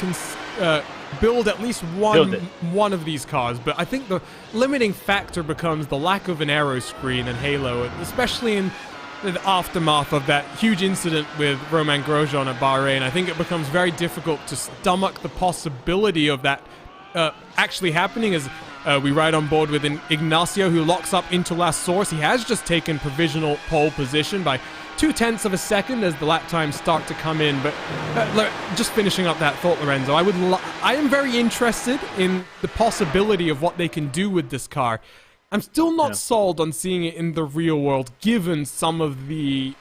build at least one of these cars, but I think the limiting factor becomes the lack of an aero screen in Halo, especially in the aftermath of that huge incident with Romain Grosjean at Bahrain. I think it becomes very difficult to stomach the possibility of that actually happening, as we ride on board with Ignacio, who locks up into last source. He has just taken provisional pole position by 0.2 of a second as the lap times start to come in. But just finishing up that thought, Lorenzo, I am very interested in the possibility of what they can do with this car. I'm still not sold on seeing it in the real world, given some of the...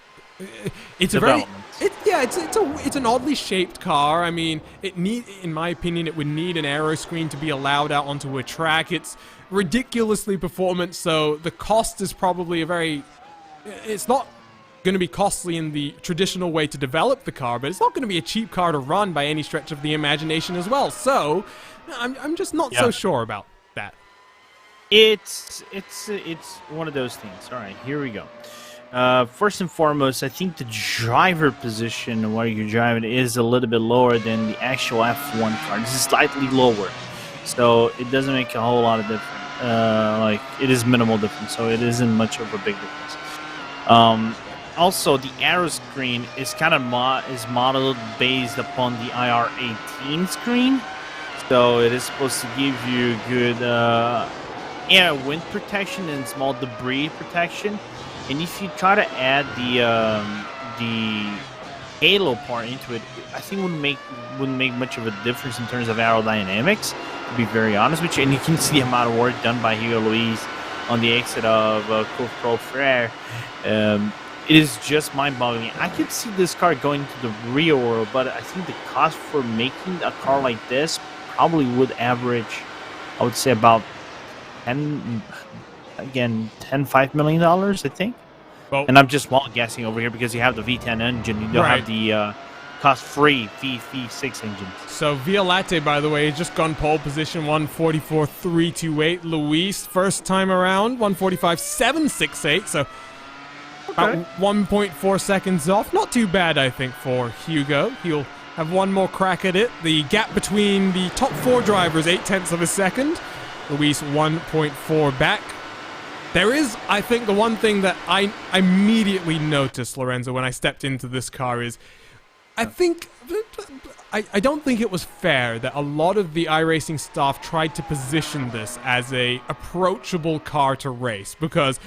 It's an oddly shaped car. I mean, in my opinion, it would need an aero screen to be allowed out onto a track. It's ridiculously performant, so the cost is probably it's not going to be costly in the traditional way to develop the car, but it's not going to be a cheap car to run by any stretch of the imagination as well. So, I'm just not so sure about that. It's one of those things. All right, here we go. First and foremost, I think the driver position where you're driving is a little bit lower than the actual F1 car. This is slightly lower, so it doesn't make a whole lot of difference. It is minimal difference, so it isn't much of a big difference. Also, the aero screen is kind of modeled based upon the IR18 screen, so it is supposed to give you good wind protection and small debris protection. And if you try to add the halo part into it, I think wouldn't make much of a difference in terms of aerodynamics, to be very honest with you. And you can see the amount of work done by Hugo Luis on the exit of Cour Pro Frere. It is just mind-boggling. I could see this car going to the real world, but I think the cost for making a car like this probably would average, I would say, about $5 million, I think. Well, and I'm just wall guessing over here because you have the V10 engine. You don't have the cost-free V6 engine. So Violate, by the way, has just gone pole position, 144.328. Luis, first time around, 145.768. So about 1.4 seconds off. Not too bad, I think, for Hugo. He'll have one more crack at it. The gap between the top 4 drivers, 0.8 of a second. Luis 1.4 back. There is, I think, the one thing that I immediately noticed, Lorenzo, when I stepped into this car is, I don't think it was fair that a lot of the iRacing staff tried to position this as a approachable car to race because,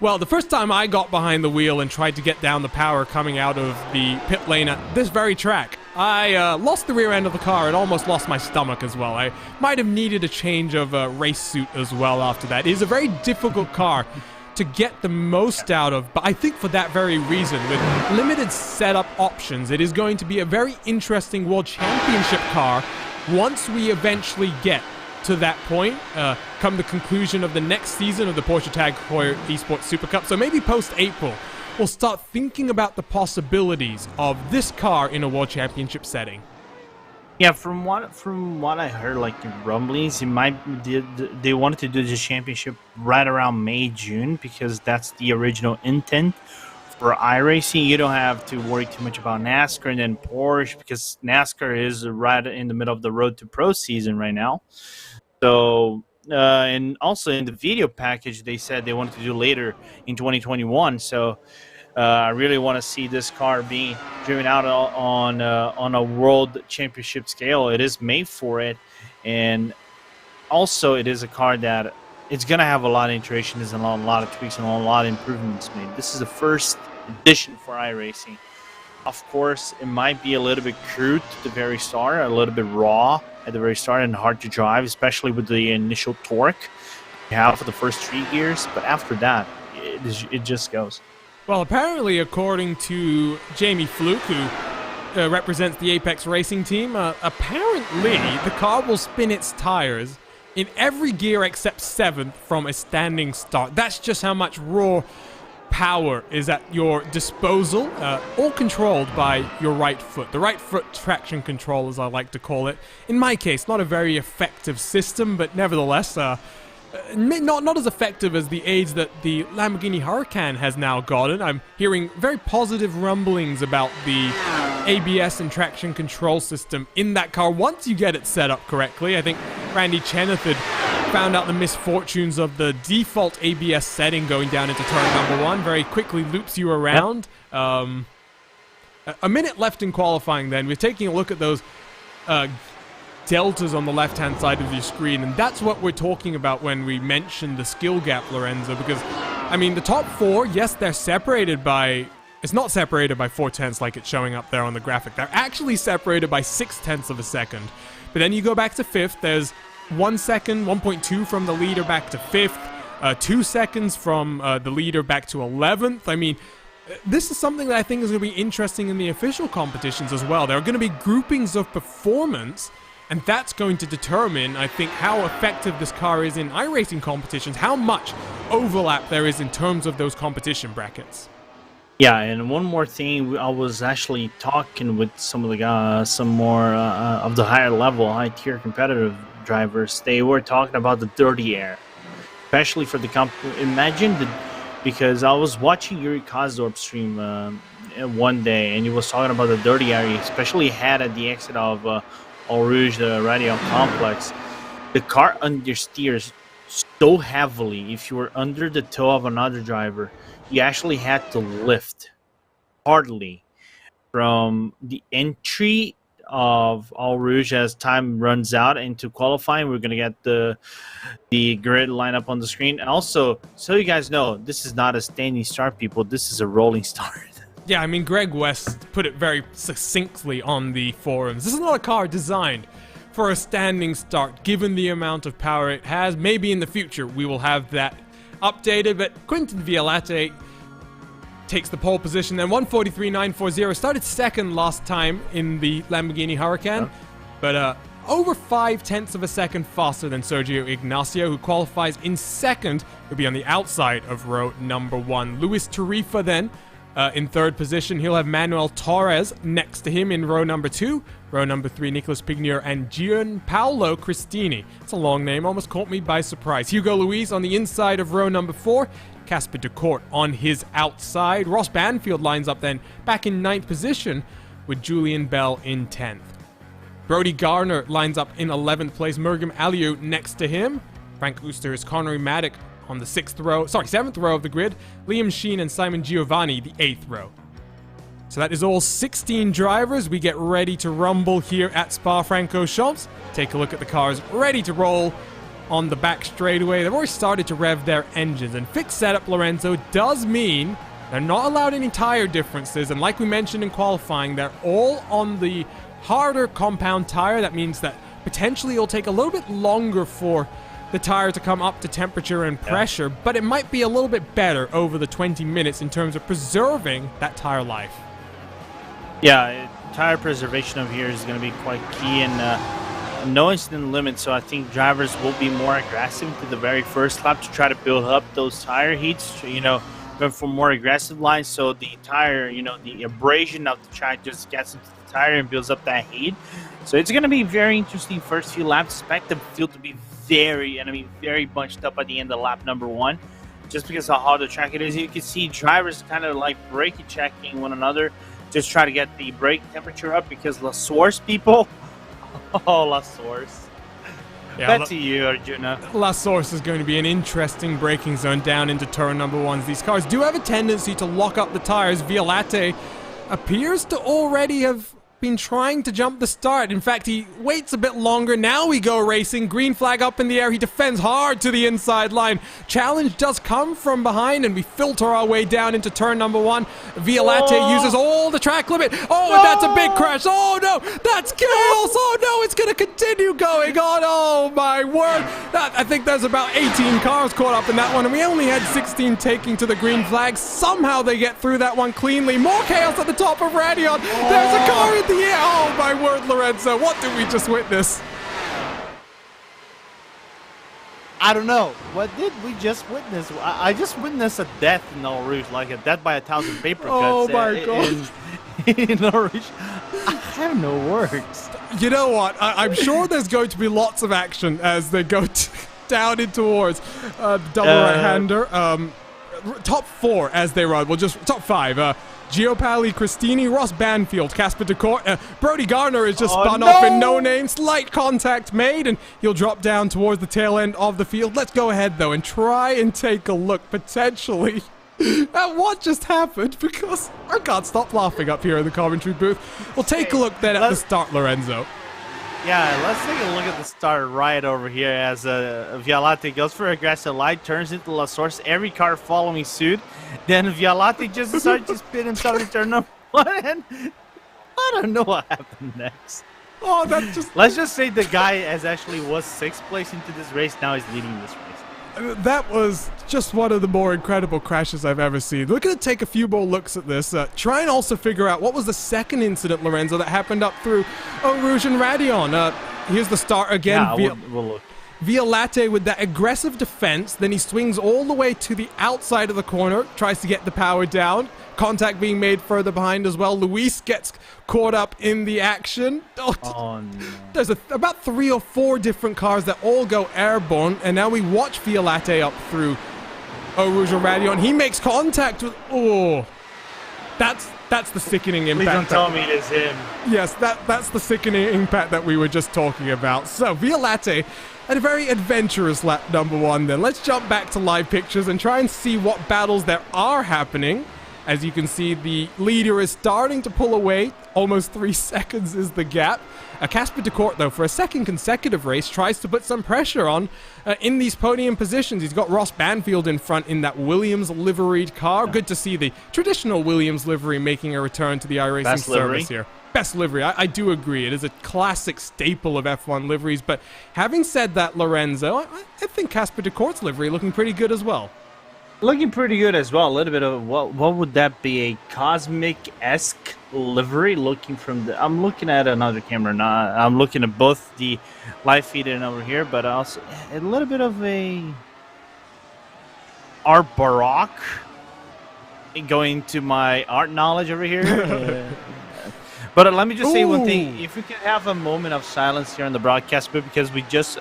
well, the first time I got behind the wheel and tried to get down the power coming out of the pit lane at this very track, I lost the rear end of the car and almost lost my stomach as well. I might have needed a change of race suit as well after that. It is a very difficult car to get the most out of, but I think for that very reason, with limited setup options, it is going to be a very interesting World Championship car once we eventually get to that point, come the conclusion of the next season of the Porsche Tag Heuer Esports Super Cup. So maybe post-April, we'll start thinking about the possibilities of this car in a World Championship setting. Yeah, from what I heard, like in rumblings, they wanted to do the championship right around May, June, because that's the original intent for iRacing. You don't have to worry too much about NASCAR and then Porsche, because NASCAR is right in the middle of the Road to Pro season right now. So, and also in the video package, they said they wanted to do later in 2021. So, I really want to see this car being driven out on a world championship scale. It is made for it, and also it is a car that it's going to have a lot of iterations and a lot of tweaks and a lot of improvements made. This is the first edition for iRacing. Of course, it might be a little bit crude at the very start, a little bit raw at the very start, and hard to drive, especially with the initial torque you have for the first 3 gears. But after that, it just goes. Well, apparently, according to Jamie Fluke, who represents the Apex Racing team, apparently the car will spin its tires in every gear except 7th from a standing start. That's just how much raw power is at your disposal, all controlled by your right foot. The right foot traction control, as I like to call it. In my case, not a very effective system, but nevertheless, not as effective as the aids that the Lamborghini Huracan has now gotten. I'm hearing very positive rumblings about the ABS and traction control system in that car once you get it set up correctly. I think Randy Cheneth had found out the misfortunes of the default ABS setting going down into turn number 1. Very quickly loops you around. A minute left in qualifying then. We're taking a look at those deltas on the left-hand side of your screen, and that's what we're talking about when we mention the skill gap, Lorenzo, because, I mean, the top 4, yes, they're separated by... It's not separated by 4/10 like it's showing up there on the graphic. They're actually separated by 0.6 of a second. But then you go back to 5th, there's 1 second, 1.2 from the leader back to 5th, 2 seconds from the leader back to 11th. I mean, this is something that I think is going to be interesting in the official competitions as well. There are going to be groupings of performance, and that's going to determine, I think, how effective this car is in iRacing competitions, how much overlap there is in terms of those competition brackets. Yeah, and one more thing, I was actually talking with some of the guys, some more of the higher level, high-tier competitive drivers. They were talking about the dirty air, especially for the imagine the, because I was watching Yuri Kazdorp stream one day, and he was talking about the dirty air, he especially had at the exit of Eau Rouge, the Radion complex. The car understeers so heavily. If you were under the toe of another driver, you actually had to lift hardly from the entry of Eau Rouge as time runs out into qualifying. We're going to get the grid lineup on the screen. And also, so you guys know, this is not a standing start, people. This is a rolling start. Yeah, I mean, Greg West put it very succinctly on the forums. This is not a car designed for a standing start, given the amount of power it has. Maybe in the future we will have that updated, but Quinton Violate takes the pole position, then 143.940, started second last time in the Lamborghini Huracan, but over 5/10 of a second faster than Sergio Ignacio, who qualifies in second. He'll be on the outside of row number 1. Luis Tarifa then in third position. He'll have Manuel Torres next to him in row number 2. Row number 3, Nicolas Pigneur and Gianpaolo Cristini. It's a long name, almost caught me by surprise. Hugo Luis on the inside of row number 4. Casper de Kort on his outside. Ross Banfield lines up then back in 9th position with Julian Bell in 10th. Brody Garner lines up in 11th place. Mergim Aliou next to him. Frank Ooster is Connery Maddock on the 7th row of the grid. Liam Sheen and Simon Giovanni the 8th row. So that is all 16 drivers. We get ready to rumble here at Spa-Francorchamps. Take a look at the cars ready to roll on the back straightaway. They've already started to rev their engines, and fixed setup, Lorenzo, does mean they're not allowed any tire differences, and like we mentioned in qualifying, they're all on the harder compound tire. That means that potentially it'll take a little bit longer for the tire to come up to temperature and pressure, but it might be a little bit better over the 20 minutes in terms of preserving that tire life. Yeah, tire preservation over here is going to be quite key, and no incident limit, so I think drivers will be more aggressive to the very first lap to try to build up those tire heats, going for more aggressive lines, so the tire, the abrasion of the track just gets into the tire and builds up that heat. So it's going to be very interesting first few laps. Expect the field to be very bunched up at the end of lap number 1, just because of how the track it is. You can see drivers kind of like brake checking one another, just try to get the brake temperature up, because La Source people, La Source. Yeah, back to you, Arjuna. La Source is going to be an interesting braking zone down into turn number 1. These cars do have a tendency to lock up the tires. Violate appears to already have been trying to jump the start. In fact, he waits a bit longer. Now we go racing. Green flag up in the air. He defends hard to the inside line. Challenge does come from behind, and we filter our way down into turn number 1. Violate uses all the track limit. Oh, that's a big crash. Oh, no. That's chaos. Oh, no. It's going to continue going on. Oh, my word. I think there's about 18 cars caught up in that one, and we only had 16 taking to the green flag. Somehow they get through that one cleanly. More chaos at the top of Radion. There's a car in the air. Oh, my word, Lorenzo. What did we just witness? I don't know. What did we just witness? I just witnessed a death in Eau Rouge, like a death by 1,000 paper cuts. Oh, my God. In Eau Rouge. I have no words. You know what? I'm sure there's going to be lots of action as they go down in towards the double right-hander. Top 4 as they run. Well, just top 5. Gianpaolo Cristini, Ross Banfield, Casper de Kort. Brody Garner is just spun off in no name. Slight contact made, and he'll drop down towards the tail end of the field. Let's go ahead, though, and try and take a look, potentially, at what just happened, because I can't stop laughing up here in the commentary booth. We'll take a look then at the start, Lorenzo. Yeah, let's take a look at the start right over here as Violate goes for aggressive line, turns into La Source, every car following suit. Then Violate just decides to spin himself in turn number 1, and I don't know what happened next. Oh, that's just... Let's just say the guy was 6th place into this race, now he's leading this race. That was just one of the more incredible crashes I've ever seen. We're going to take a few more looks at this. Try and also figure out what was the second incident, Lorenzo, that happened up through Eau Rouge and Radion. Here's the start again. Yeah, we'll look. Violate with that aggressive defense. Then he swings all the way to the outside of the corner, tries to get the power down. Contact being made further behind as well. Luis gets caught up in the action. Oh, no. There's about 3 or 4 different cars that all go airborne, and now we watch Violate up through Eau Rouge and Radion. He makes contact with... Oh, that's the sickening impact. Please don't tell me it is him. Yes, that's the sickening impact that we were just talking about. So, Violate had a very adventurous lap number 1 then. Let's jump back to live pictures and try and see what battles there are happening. As you can see, the leader is starting to pull away. Almost 3 seconds is the gap. Casper de Kort, though, for a second consecutive race, tries to put some pressure on in these podium positions. He's got Ross Banfield in front in that Williams liveried car. Good to see the traditional Williams livery making a return to the iRacing service here. Best livery. I do agree. It is a classic staple of F1 liveries. But having said that, Lorenzo, I think Casper de Kort's livery looking pretty good as well. Looking pretty good as well. A little bit of what would that be? A cosmic-esque livery looking from the. I'm looking at another camera now. I'm looking at both the live feed and over here, but also a little bit of a art baroque going to my art knowledge over here. But let me just say one thing. If we could have a moment of silence here on the broadcast, but because we just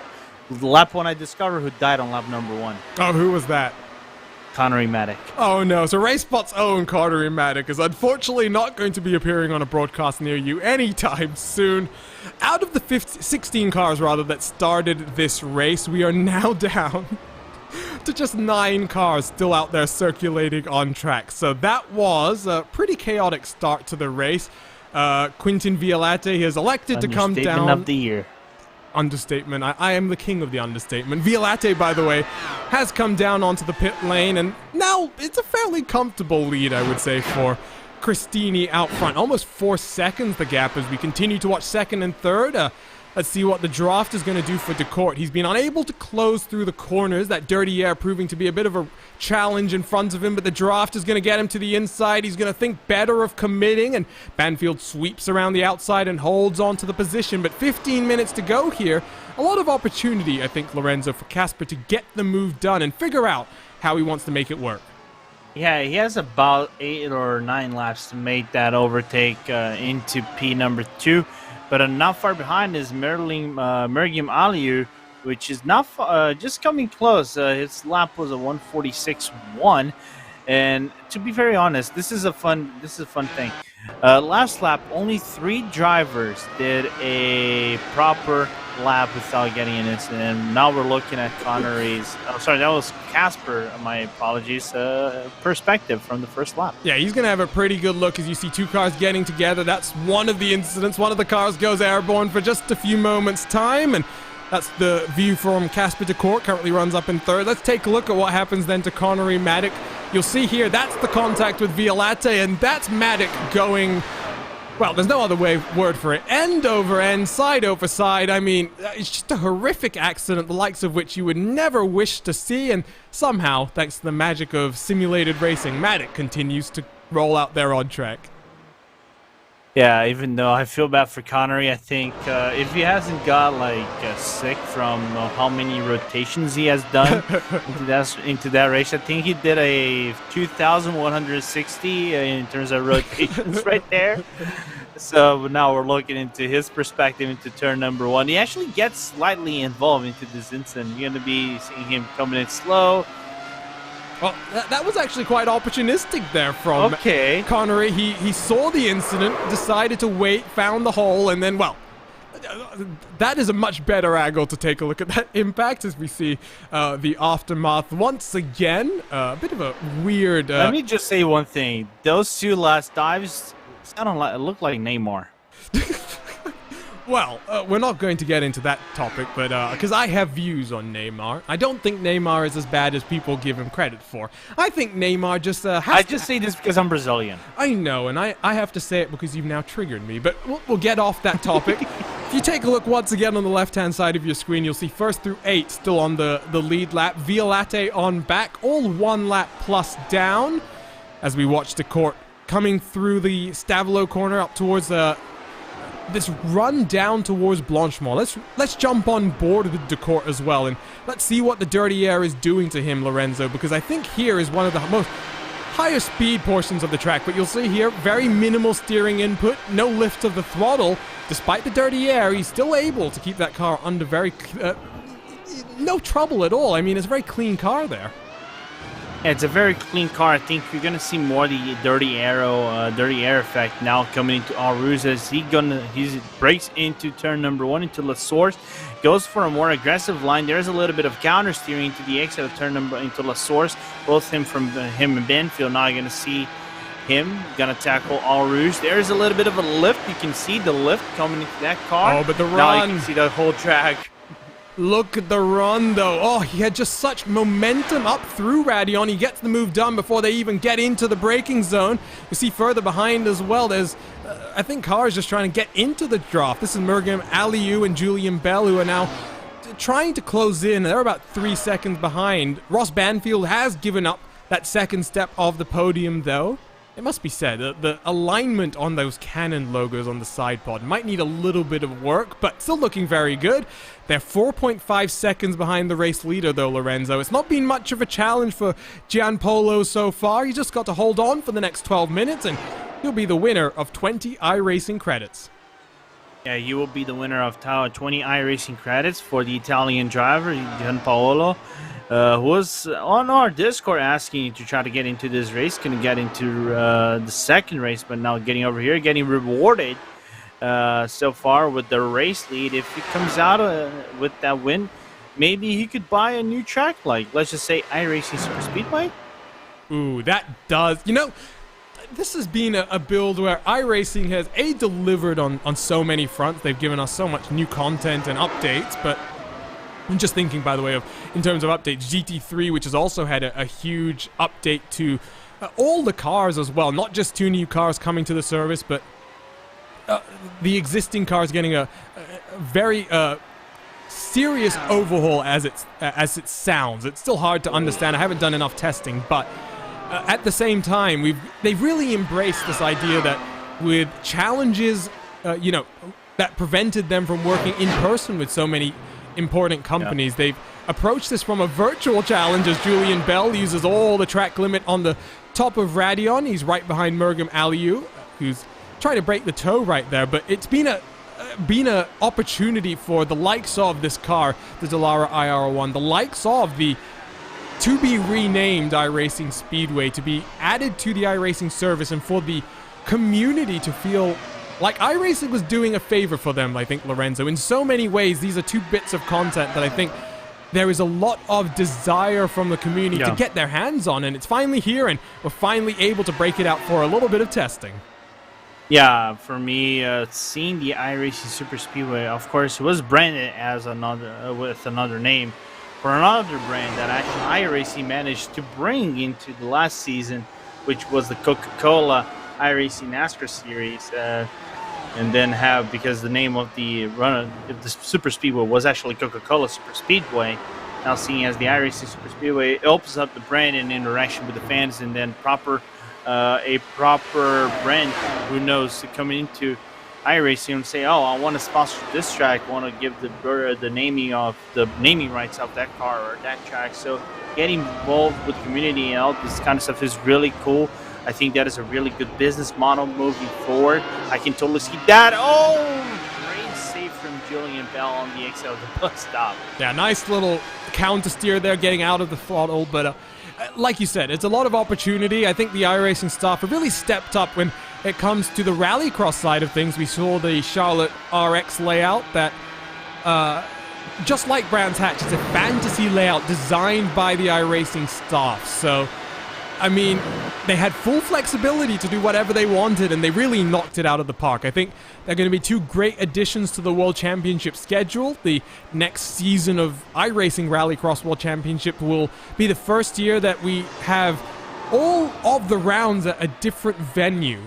lap one I discovered who died on lap number 1. Oh, who was that? Connery Maddock. Oh no, so RaceSpot's own Connery Maddock is unfortunately not going to be appearing on a broadcast near you anytime soon. Out of the 16 cars rather that started this race, we are now down to just 9 cars still out there circulating on track. So that was a pretty chaotic start to the race. Quintin Violate has elected to come down. Understatement of the year. Understatement. I am the king of the understatement. Violate, by the way, has come down onto the pit lane, and now it's a fairly comfortable lead, I would say, for Cristini out front. Almost 4 seconds the gap as we continue to watch second and third. Let's see what the draft is going to do for DeCourt. He's been unable to close through the corners. That dirty air proving to be a bit of a challenge in front of him, but the draft is going to get him to the inside. He's going to think better of committing, and Banfield sweeps around the outside and holds on to the position. But 15 minutes to go here. A lot of opportunity, I think, Lorenzo, for Casper to get the move done and figure out how he wants to make it work. Yeah, he has about 8 or 9 laps to make that overtake into P number 2. But not far behind is Mergim Aliu, which is not just coming close. His lap was a 146.1, and to be very honest, this is a fun thing. Last lap, only 3 drivers did a proper lap without getting an incident. And now we're looking at Connery's. Oh, sorry, that was Casper. My apologies. Perspective from the first lap. Yeah, he's going to have a pretty good look as you see 2 cars getting together. That's one of the incidents. One of the cars goes airborne for just a few moments' time, and that's the view from Casper DeCourt. Currently runs up in third. Let's take a look at what happens then to Connery Maddock. You'll see here, that's the contact with Violate, and that's Maddock going, well, there's no other word for it, end over end, side over side. I mean, it's just a horrific accident, the likes of which you would never wish to see, and somehow, thanks to the magic of simulated racing, Maddock continues to roll out there on track. Yeah, even though I feel bad for Connery, I think if he hasn't got like sick from how many rotations he has done into that race, I think he did a 2,160 in terms of rotations right there. So now we're looking into his perspective into turn number 1. He actually gets slightly involved into this incident. You're going to be seeing him coming in slow. Well, that was actually quite opportunistic there from Connery. He saw the incident, decided to wait, found the hole, and then, well, that is a much better angle to take a look at that impact as we see the aftermath once again. A bit of a weird... Let me just say one thing. Those 2 last dives look like Neymar. Well, we're not going to get into that topic, but because I have views on Neymar. I don't think Neymar is as bad as people give him credit for. I think Neymar just I just say this because I'm Brazilian. I know, and I have to say it because you've now triggered me, but we'll get off that topic. If you take a look once again on the left-hand side of your screen, you'll see 1st through 8 still on the lead lap. Violate on back, all 1 lap plus down, as we watch DeCourt coming through the Stavelo corner up towards this run down towards Blanchemont. Let's jump on board with DeCourt as well, and let's see what the dirty air is doing to him, Lorenzo, because I think here is one of the most higher speed portions of the track. But you'll see here, very minimal steering input, no lift of the throttle. Despite the dirty air, he's still able to keep that car under no trouble at all. I mean, it's a very clean car there. Yeah, it's a very clean car. I think you're gonna see more the dirty air effect now coming into Aruz as he breaks into turn number 1 into La Source, goes for a more aggressive line. There's a little bit of counter steering into the exit of turn number into La Source. Both him and Banfield. Now you're gonna see him gonna tackle Aruz. There's a little bit of a lift. You can see the lift coming into that car. Oh, but the run! Now you can see the whole track. Look at the run, though. Oh, he had just such momentum up through Radion. He gets the move done before they even get into the braking zone. You see further behind as well, there's, I think, cars just trying to get into the draft. This is Mergim Aliu and Julian Bell, who are now trying to close in. They're about 3 seconds behind. Ross Banfield has given up that second step of the podium, though. it must be said that the alignment on those Canon logos on the side pod might need a little bit of work, but still looking very good. They're 4.5 seconds behind the race leader, though, Lorenzo. It's not been much of a challenge for Gianpolo so far. He's just got to hold on for the next 12 minutes, and he'll be the winner of 20 iRacing credits. Yeah, he will be the winner of 20 iRacing credits for the Italian driver, Gianpaolo. Who was on our Discord asking to try to get into this race, couldn't get into the second race, but now getting over here, getting rewarded so far with the race lead. If he comes out with that win, maybe he could buy a new track, like, let's just say, iRacing Super Speedway. Ooh, that does. You know, this has been a build where iRacing has, delivered on so many fronts. They've given us so much new content and updates, but I'm just thinking, by the way, of in terms of updates, GT3, which has also had a huge update to all the cars as well. Not just 2 new cars coming to the service, but the existing cars getting a very serious overhaul as it sounds. It's still hard to understand. I haven't done enough testing, but at the same time, they've really embraced this idea that with challenges, that prevented them from working in person with so many important companies. They've approached this from a virtual challenge, as Julian Bell uses all the track limit on the top of Radion. He's right behind Mergem Aliou, who's trying to break the toe right there, but it's been a opportunity for the likes of this car, the Dallara IR1, the likes of the to-be renamed iRacing Speedway, to be added to the iRacing service, and for the community to feel like iRacing was doing a favor for them, I think, Lorenzo. In so many ways, these are 2 bits of content that I think there is a lot of desire from the community to get their hands on, and it's finally here, and we're finally able to break it out for a little bit of testing. Yeah, for me, seeing the iRacing Super Speedway, of course, it was branded as with another name for another brand that actually iRacing managed to bring into the last season, which was the Coca-Cola iRacing NASCAR series. And then because the name of the Super Speedway was actually Coca-Cola Super Speedway, now seeing as the iRacing Super Speedway, it opens up the brand and interaction with the fans, and then a proper brand who knows to come into iRacing and say, oh, I want to sponsor this track, I want to give the naming rights of that car or that track. So getting involved with the community and all this kind of stuff is really cool. I think that is a really good business model moving forward. I can totally see that. Oh, great save from Julian Bell on the exit of the bus stop. Yeah, nice little counter steer there, getting out of the throttle. But like you said, it's a lot of opportunity. I think the iRacing staff have really stepped up when it comes to the rallycross side of things. We saw the Charlotte RX layout that, just like Brands Hatch, it's a fantasy layout designed by the iRacing staff. So, I mean, they had full flexibility to do whatever they wanted, and they really knocked it out of the park. I think they're going to be 2 great additions to the World Championship schedule. The next season of iRacing Rallycross World Championship will be the first year that we have all of the rounds at a different venue,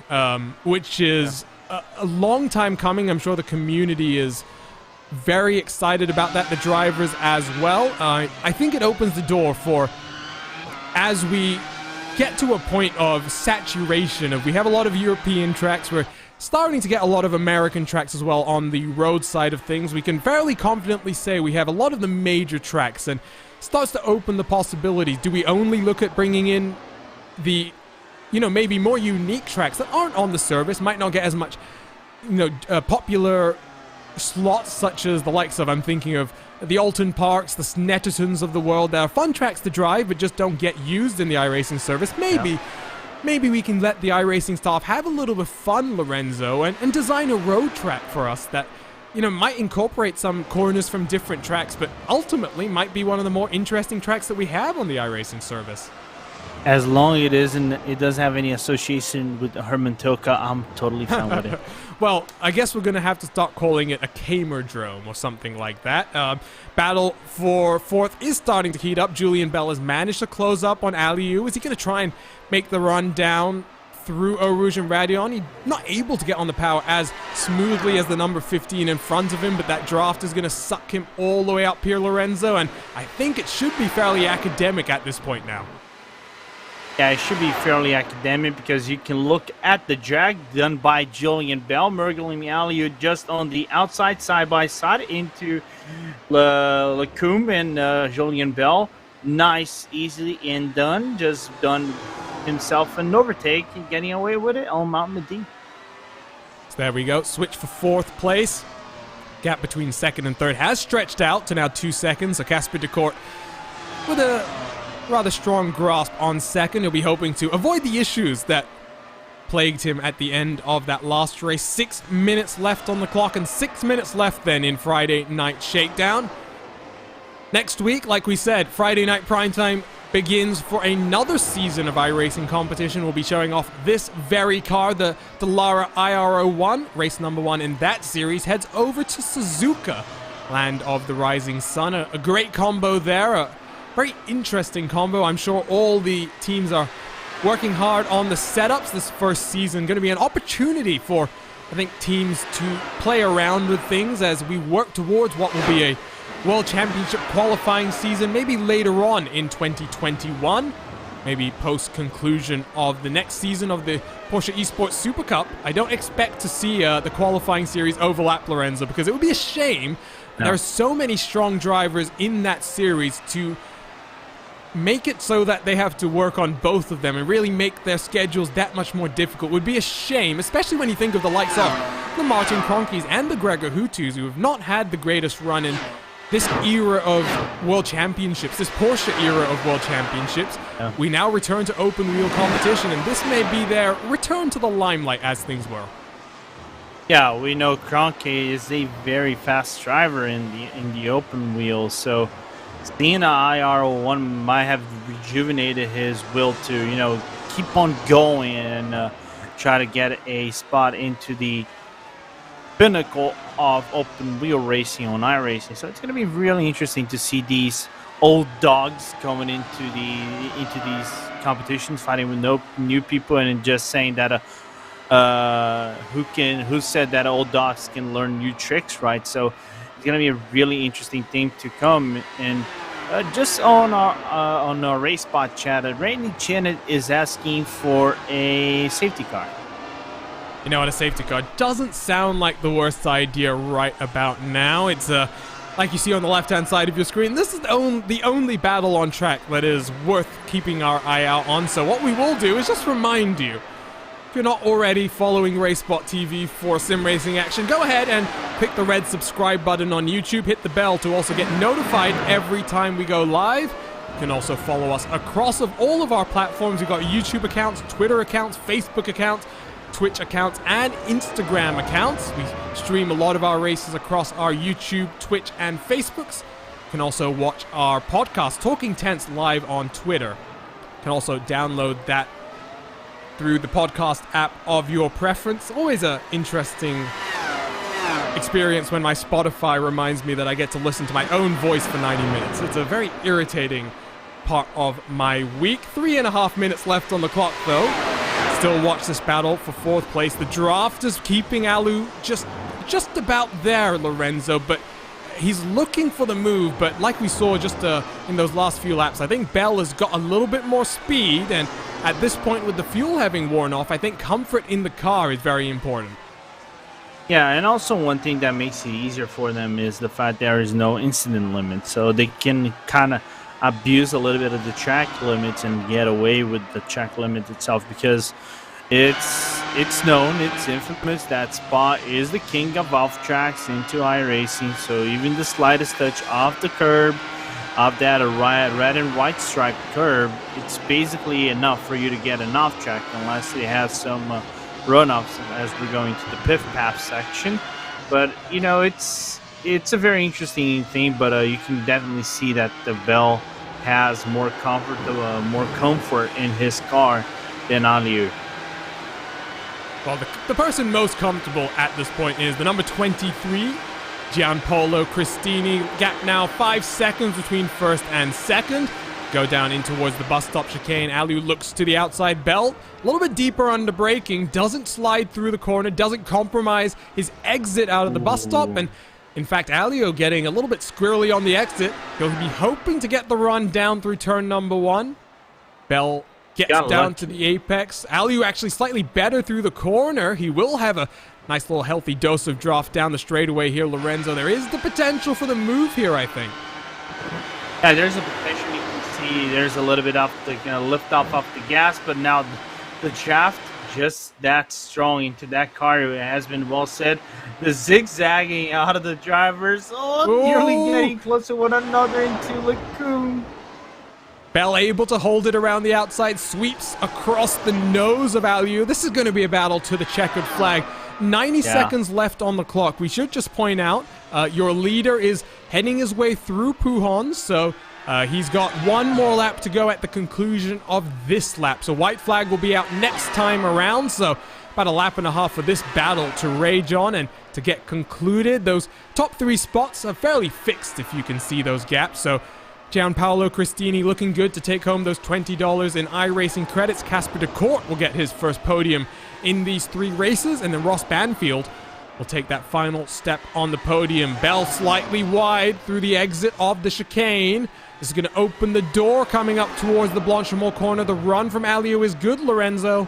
which is a long time coming. I'm sure the community is very excited about that, the drivers as well. I think it opens the door for, as we get to a point of saturation, we have a lot of European tracks, we're starting to get a lot of American tracks as well on the road side of things. We can fairly confidently say we have a lot of the major tracks, and starts to open the possibilities. Do we only look at bringing in the, maybe more unique tracks that aren't on the service, might not get as much, popular slots, such as the likes of, I'm thinking of the Alton Parks, the Snettertons of the world, that are fun tracks to drive but just don't get used in the iRacing service. Maybe we can let the iRacing staff have a little bit of fun, Lorenzo, and design a road track for us that, might incorporate some corners from different tracks, but ultimately might be one of the more interesting tracks that we have on the iRacing service. As long as it doesn't have any association with Herman Tilke, I'm totally fine with it. Well, I guess we're going to have to start calling it a Kamerdrome or something like that. Battle for 4th is starting to heat up. Julian Bell has managed to close up on Aliou. Is he going to try and make the run down through Eau Rouge and Radion? He's not able to get on the power as smoothly as the number 15 in front of him, but that draft is going to suck him all the way up here, Lorenzo, and I think it should be fairly academic at this point now. Yeah, it should be fairly academic because you can look at the drag done by Julian Bell, Mergling Aliu just on the outside, side by side into Lacombe and Julian Bell. Nice, easily and done. Just done himself an overtake and getting away with it on Mount Medina. So there we go. Switch for 4th place. Gap between 2nd and 3rd has stretched out to now 2 seconds. So Casper de Kort with a rather strong grasp on 2nd. He'll be hoping to avoid the issues that plagued him at the end of that last race. 6 minutes left on the clock and 6 minutes left then in Friday Night Shakedown. Next week, like we said, Friday Night Primetime begins for another season of iRacing competition. We'll be showing off this very car, the Dallara IR01. Race number 1 in that series heads over to Suzuka, land of the rising sun. A great combo there, a very interesting combo. I'm sure all the teams are working hard on the setups this first season. Going to be an opportunity for, I think, teams to play around with things as we work towards what will be a World Championship qualifying season, maybe later on in 2021, maybe post-conclusion of the next season of the Porsche Esports Super Cup. I don't expect to see the qualifying series overlap, Lorenzo, because it would be a shame. No. There are so many strong drivers in that series to make it so that they have to work on both of them and really make their schedules that much more difficult. It would be a shame, especially when you think of the likes of the Martin Kroenkes and the Gregor Hutus, who have not had the greatest run in this era of World Championships, this Porsche era of World Championships. Yeah. We now return to open wheel competition, and this may be their return to the limelight as things were. Yeah, we know Kroenke is a very fast driver in the open wheels, so seeing an IR01 might have rejuvenated his will to, keep on going and try to get a spot into the pinnacle of open wheel racing on iRacing. So it's going to be really interesting to see these old dogs coming into these competitions, fighting with new people, and just saying that who said that old dogs can learn new tricks, right? So it's going to be a really interesting thing to come. And just on our RaceSpot chat, Randy Chen is asking for a safety car. You know what, a safety car doesn't sound like the worst idea right about now. It's like you see on the left-hand side of your screen, this is the only battle on track that is worth keeping our eye out on. So what we will do is just remind you, if you're not already following RaceSpotTV for sim racing action, go ahead and click the red subscribe button on YouTube, hit the bell to also get notified every time we go live. You can also follow us across all of our platforms. We've got YouTube accounts, Twitter accounts, Facebook accounts, Twitch accounts, and Instagram accounts. We stream a lot of our races across our YouTube, Twitch, and Facebooks. You can also watch our podcast, Talking Tense, live on Twitter. You can also download that through the podcast app of your preference. Always an interesting experience when my Spotify reminds me that I get to listen to my own voice for 90 minutes. It's a very irritating part of my week. 3.5 minutes left on the clock, though. Still watch this battle for 4th place. The draft is keeping Aliu just about there, Lorenzo, but he's looking for the move. But like we saw just in those last few laps, I think Bell has got a little bit more speed, and at this point with the fuel having worn off, I think comfort in the car is very important. Yeah, and also one thing that makes it easier for them is the fact there is no incident limit, so they can kind of abuse a little bit of the track limits and get away with the track limit itself, because it's known, it's infamous, that Spa is the king of off tracks into iRacing. So even the slightest touch off the curb, of that red and white stripe curb, it's basically enough for you to get an off track, unless it has some runoffs as we're going to the Piff Path section. But it's a very interesting thing, but you can definitely see that the Bell has more comfort in his car than Aliu. Well, the person most comfortable at this point is the number 23, Gianpaolo Cristini. Gap now 5 seconds between 1st and 2nd. Go down in towards the bus stop chicane. Aliu looks to the outside belt, a little bit deeper under braking, doesn't slide through the corner, doesn't compromise his exit out of the bus stop, and in fact, Aliu getting a little bit squirrely on the exit. He'll be hoping to get the run down through turn number 1. Bell gets down to the apex. Aliu actually slightly better through the corner. He will have a nice little healthy dose of draft down the straightaway here, Lorenzo. There is the potential for the move here, I think. Yeah, there's a potential. You can see there's a little bit of the lift off the gas, but now the draft just that strong into that car. It has been well said. The zigzagging out of the drivers, nearly getting close to one another into Lacoon. Bell able to hold it around the outside, sweeps across the nose of Aliu. This is going to be a battle to the checkered flag. 90 seconds left on the clock. We should just point out your leader is heading his way through Pujon, so he's got one more lap to go at the conclusion of this lap. So white flag will be out next time around, so about a lap and a half for this battle to rage on and to get concluded. Those top 3 spots are fairly fixed if you can see those gaps, so Gianpaolo Cristini looking good to take home those $20 in iRacing credits. Casper de Court will get his first podium in these 3 races, and then Ross Banfield will take that final step on the podium. Bell slightly wide through the exit of the chicane. This is going to open the door coming up towards the Blanchimont corner. The run from Aliu is good, Lorenzo.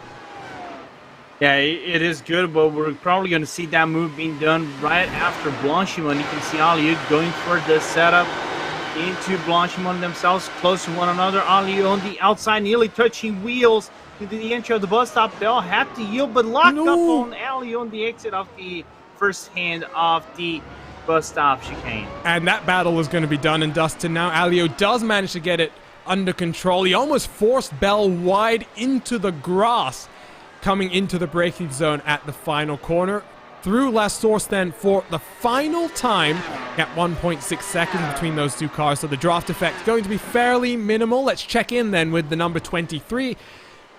Yeah, it is good, but we're probably going to see that move being done right after Blanchimont. You can see Aliu going for the setup into Blanchimont themselves, close to one another. Aliu on the outside, nearly touching wheels into the entry of the bus stop. Bell had to yield, but locked up on Aliu on the exit of the first hand of the bus stop chicane. And that battle is going to be done and dusted now. Aliu does manage to get it under control. He almost forced Bell wide into the grass, coming into the braking zone at the final corner. Through La Source then for the final time at 1.6 seconds between those 2 cars. So the draft effect going to be fairly minimal. Let's check in then with the number 23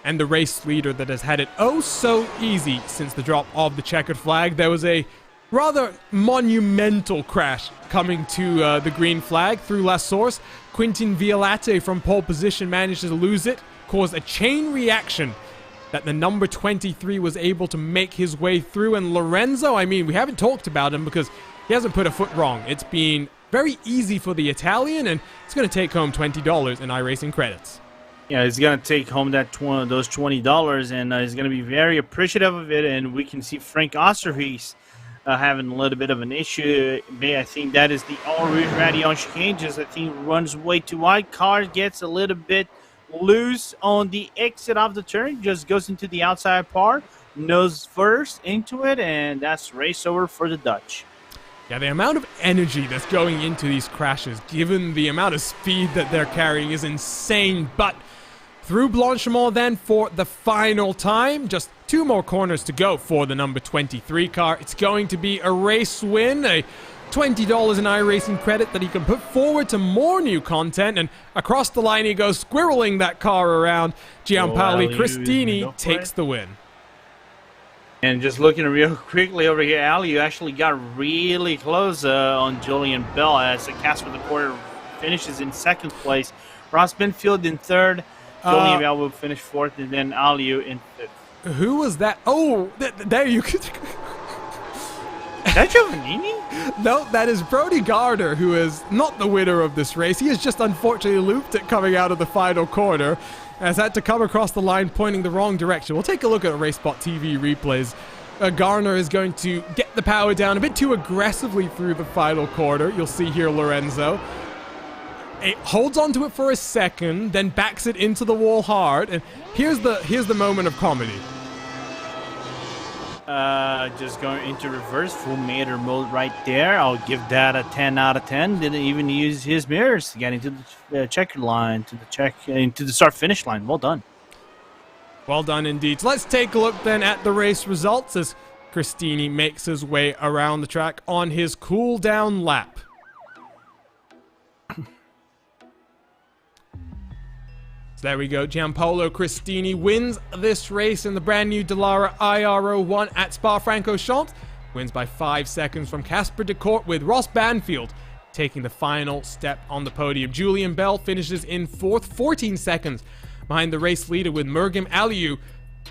and the race leader that has had it oh so easy since the drop of the checkered flag. There was a rather monumental crash coming to the green flag through La Source. Quintin Violate from pole position managed to lose it, caused a chain reaction that the number 23 was able to make his way through. And Lorenzo, I mean, we haven't talked about him because he hasn't put a foot wrong. It's been very easy for the Italian, and it's going to take home $20 in iRacing credits. Yeah, he's going to take home those $20, and he's going to be very appreciative of it. And we can see Frank Osterhuis having a little bit of an issue. I think that is the All Rouge Radion chicane. Just, I think, runs way too wide. Car gets a little bit loose on the exit of the turn, just goes into the outside part, nose first into it, and that's race over for the Dutch. Yeah, the amount of energy that's going into these crashes, given the amount of speed that they're carrying, is insane. But through Blanchimont then for the final time, just 2 more corners to go for the number 23 car. It's going to be a race win, a $20 in iRacing credit that he can put forward to more new content, and across the line he goes, squirreling that car around. Gianpaolo Cristini takes the win. And just looking real quickly over here, Aliu actually got really close on Julian Bell as the Casper de Court finishes in 2nd place. Ross Benfield in 3rd. Julian Bell will finish 4th, and then Aliu in 5th. Who was that? Oh, there you could... That Giovannini? No, that is Brody Gardner, who is not the winner of this race. He has just unfortunately looped it coming out of the final corner, has had to come across the line pointing the wrong direction. We'll take a look at RaceSpotTV replays. Garner is going to get the power down a bit too aggressively through the final corner. You'll see here Lorenzo. It holds onto it for a second, then backs it into the wall hard, and here's the moment of comedy. Just going into reverse full meter mode right there. I'll give that a 10 out of 10. Didn't even use his mirrors to get into the checkered line, into the start-finish line. Well done. Well done indeed. So let's take a look then at the race results as Cristini makes his way around the track on his cool-down lap. There we go. Gianpaolo Cristini wins this race in the brand new Dallara IRO1 at Spa-Francorchamps. Wins by 5 seconds from Casper de Court, with Ross Banfield taking the final step on the podium. Julian Bell finishes in 4th, 14 seconds behind the race leader, with Mergim Aliu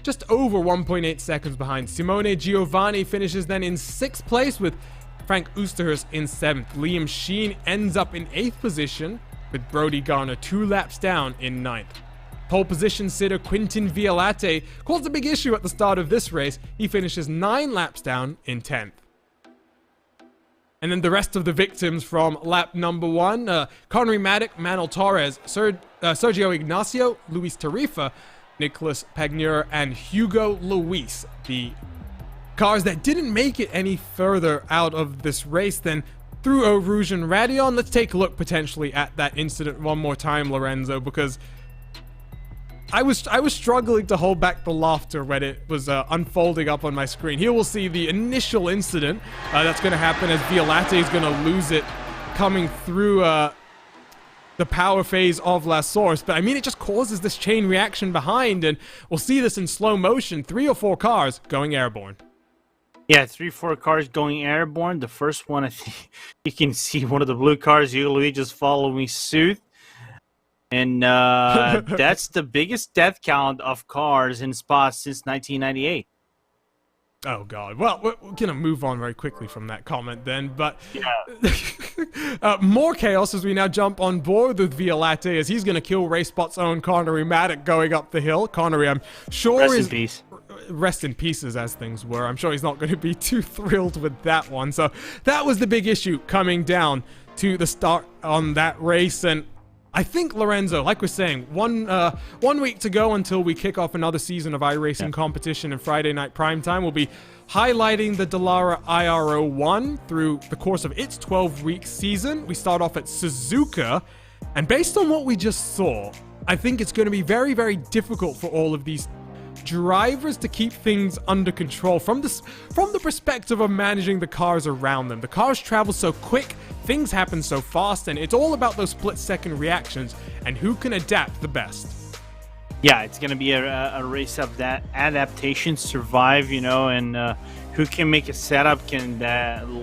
just over 1.8 seconds behind. Simone Giovanni finishes then in 6th place, with Frank Oosterhuis in 7th. Liam Sheen ends up in 8th position, with Brody Garner 2 laps down in 9th. Pole position sitter Quintin Violate caused a big issue at the start of this race. He finishes 9 laps down in 10th. And then the rest of the victims from lap number 1, Connery Maddock, Manuel Torres, Sergio Ignacio, Luis Tarifa, Nicolas Pagneur, and Hugo Luis. The cars that didn't make it any further out of this race then through Eau Rouge and Radion. Let's take a look potentially at that incident one more time, Lorenzo, because I was struggling to hold back the laughter when it was unfolding up on my screen. Here we'll see the initial incident that's going to happen as Violate is going to lose it coming through the power phase of La Source. But I mean, it just causes this chain reaction behind, and we'll see this in slow motion. 3 or 4 cars going airborne. Yeah, 3-4 cars going airborne. The first one, I think you can see one of the blue cars, Hugo Luis, just following suit. And that's the biggest death count of cars in Spa since 1998. Oh, God. Well, we're going to move on very quickly from that comment then. But yeah. More chaos as we now jump on board with Violate as he's going to kill RaceSpot's own Connery Maddock going up the hill. Connery, I'm sure Rest in peace. Rest in pieces as things were. I'm sure he's not going to be too thrilled with that one. So that was the big issue coming down to the start on that race. And I think, Lorenzo, like we're saying, one week to go until we kick off another season of iRacing competition and Friday Night Primetime. We'll be highlighting the Dallara IRO1 through the course of its 12-week season. We start off at Suzuka, and based on what we just saw, I think it's going to be very, very difficult for all of these drivers to keep things under control from the perspective of managing the cars around them. The cars travel so quick, things happen so fast, and it's all about those split-second reactions and who can adapt the best. Yeah, it's going to be a race of that adaptation, survive, and who can make a setup can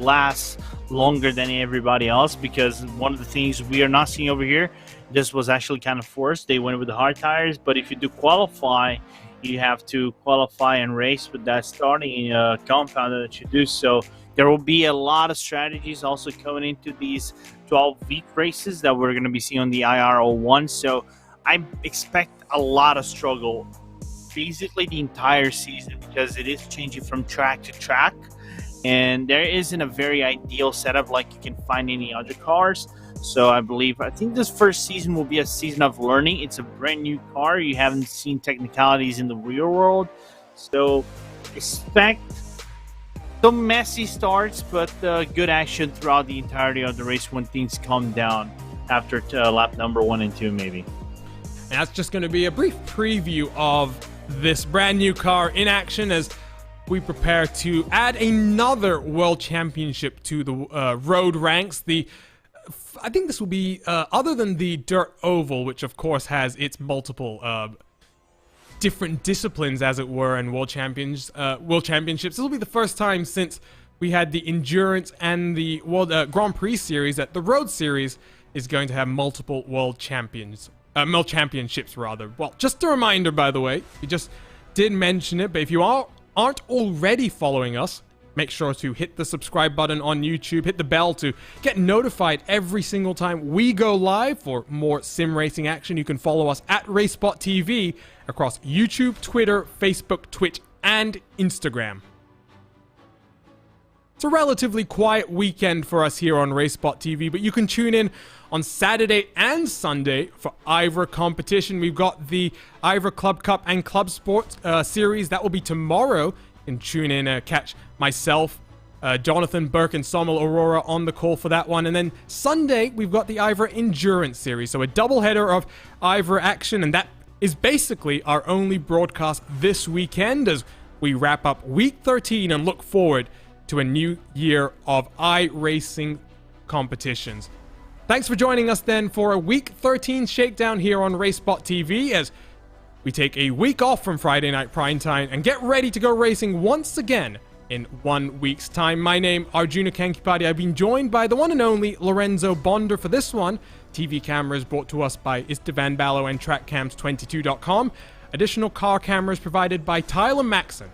last longer than everybody else, because one of the things we are not seeing over here, this was actually kind of forced. They went with the hard tires, but if you do qualify, you have to qualify and race with that starting compound that you do. So there will be a lot of strategies also coming into these 12-week races that we're going to be seeing on the IRO1. So I expect a lot of struggle basically the entire season, because it is changing from track to track, and there isn't a very ideal setup like you can find in any other cars. So I think this first season will be a season of learning. It's a brand new car. You haven't seen technicalities in the real world. So expect some messy starts, but good action throughout the entirety of the race when things calm down after lap number 1 and 2 maybe. And that's just going to be a brief preview of this brand new car in action as we prepare to add another World Championship to the road ranks. I think this will be, other than the Dirt Oval, which of course has its multiple different disciplines, as it were, and World Championships. This will be the first time since we had the Endurance and the World Grand Prix Series that the Road Series is going to have multiple World Championships, rather. Well, just a reminder, by the way, we just did mention it, but if you aren't already following us, make sure to hit the subscribe button on YouTube, hit the bell to get notified every single time we go live for more sim racing action. You can follow us at RaceSpotTV across YouTube, Twitter, Facebook, Twitch, and Instagram. It's a relatively quiet weekend for us here on RaceSpotTV, but you can tune in on Saturday and Sunday for IVRA competition. We've got the IVRA Club Cup and Club Sports series. That will be tomorrow. You can tune in, catch myself, Jonathan Burke, and Sommel Aurora on the call for that one. And then Sunday, we've got the IVRA Endurance series. So a doubleheader of IVRA action, and that is basically our only broadcast this weekend as we wrap up week 13 and look forward to a new year of iRacing competitions. Thanks for joining us then for a week 13 shakedown here on RaceSpotTV as we take a week off from Friday Night Primetime and get ready to go racing once again in 1 week's time. My name, Arjuna Kankipati. I've been joined by the one and only Lorenzo Bonder for this one. TV cameras brought to us by Istvan Ballo and TrackCams22.com. Additional car cameras provided by Tyler Maxon.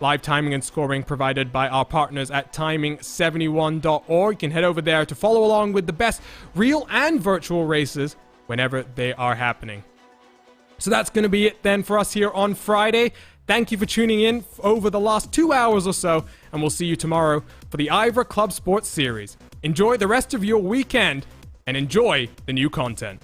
Live timing and scoring provided by our partners at timing71.org. You can head over there to follow along with the best real and virtual races whenever they are happening. So that's going to be it then for us here on Friday. Thank you for tuning in over the last 2 hours or so, and we'll see you tomorrow for the Ivor Club Sports Series. Enjoy the rest of your weekend, and enjoy the new content.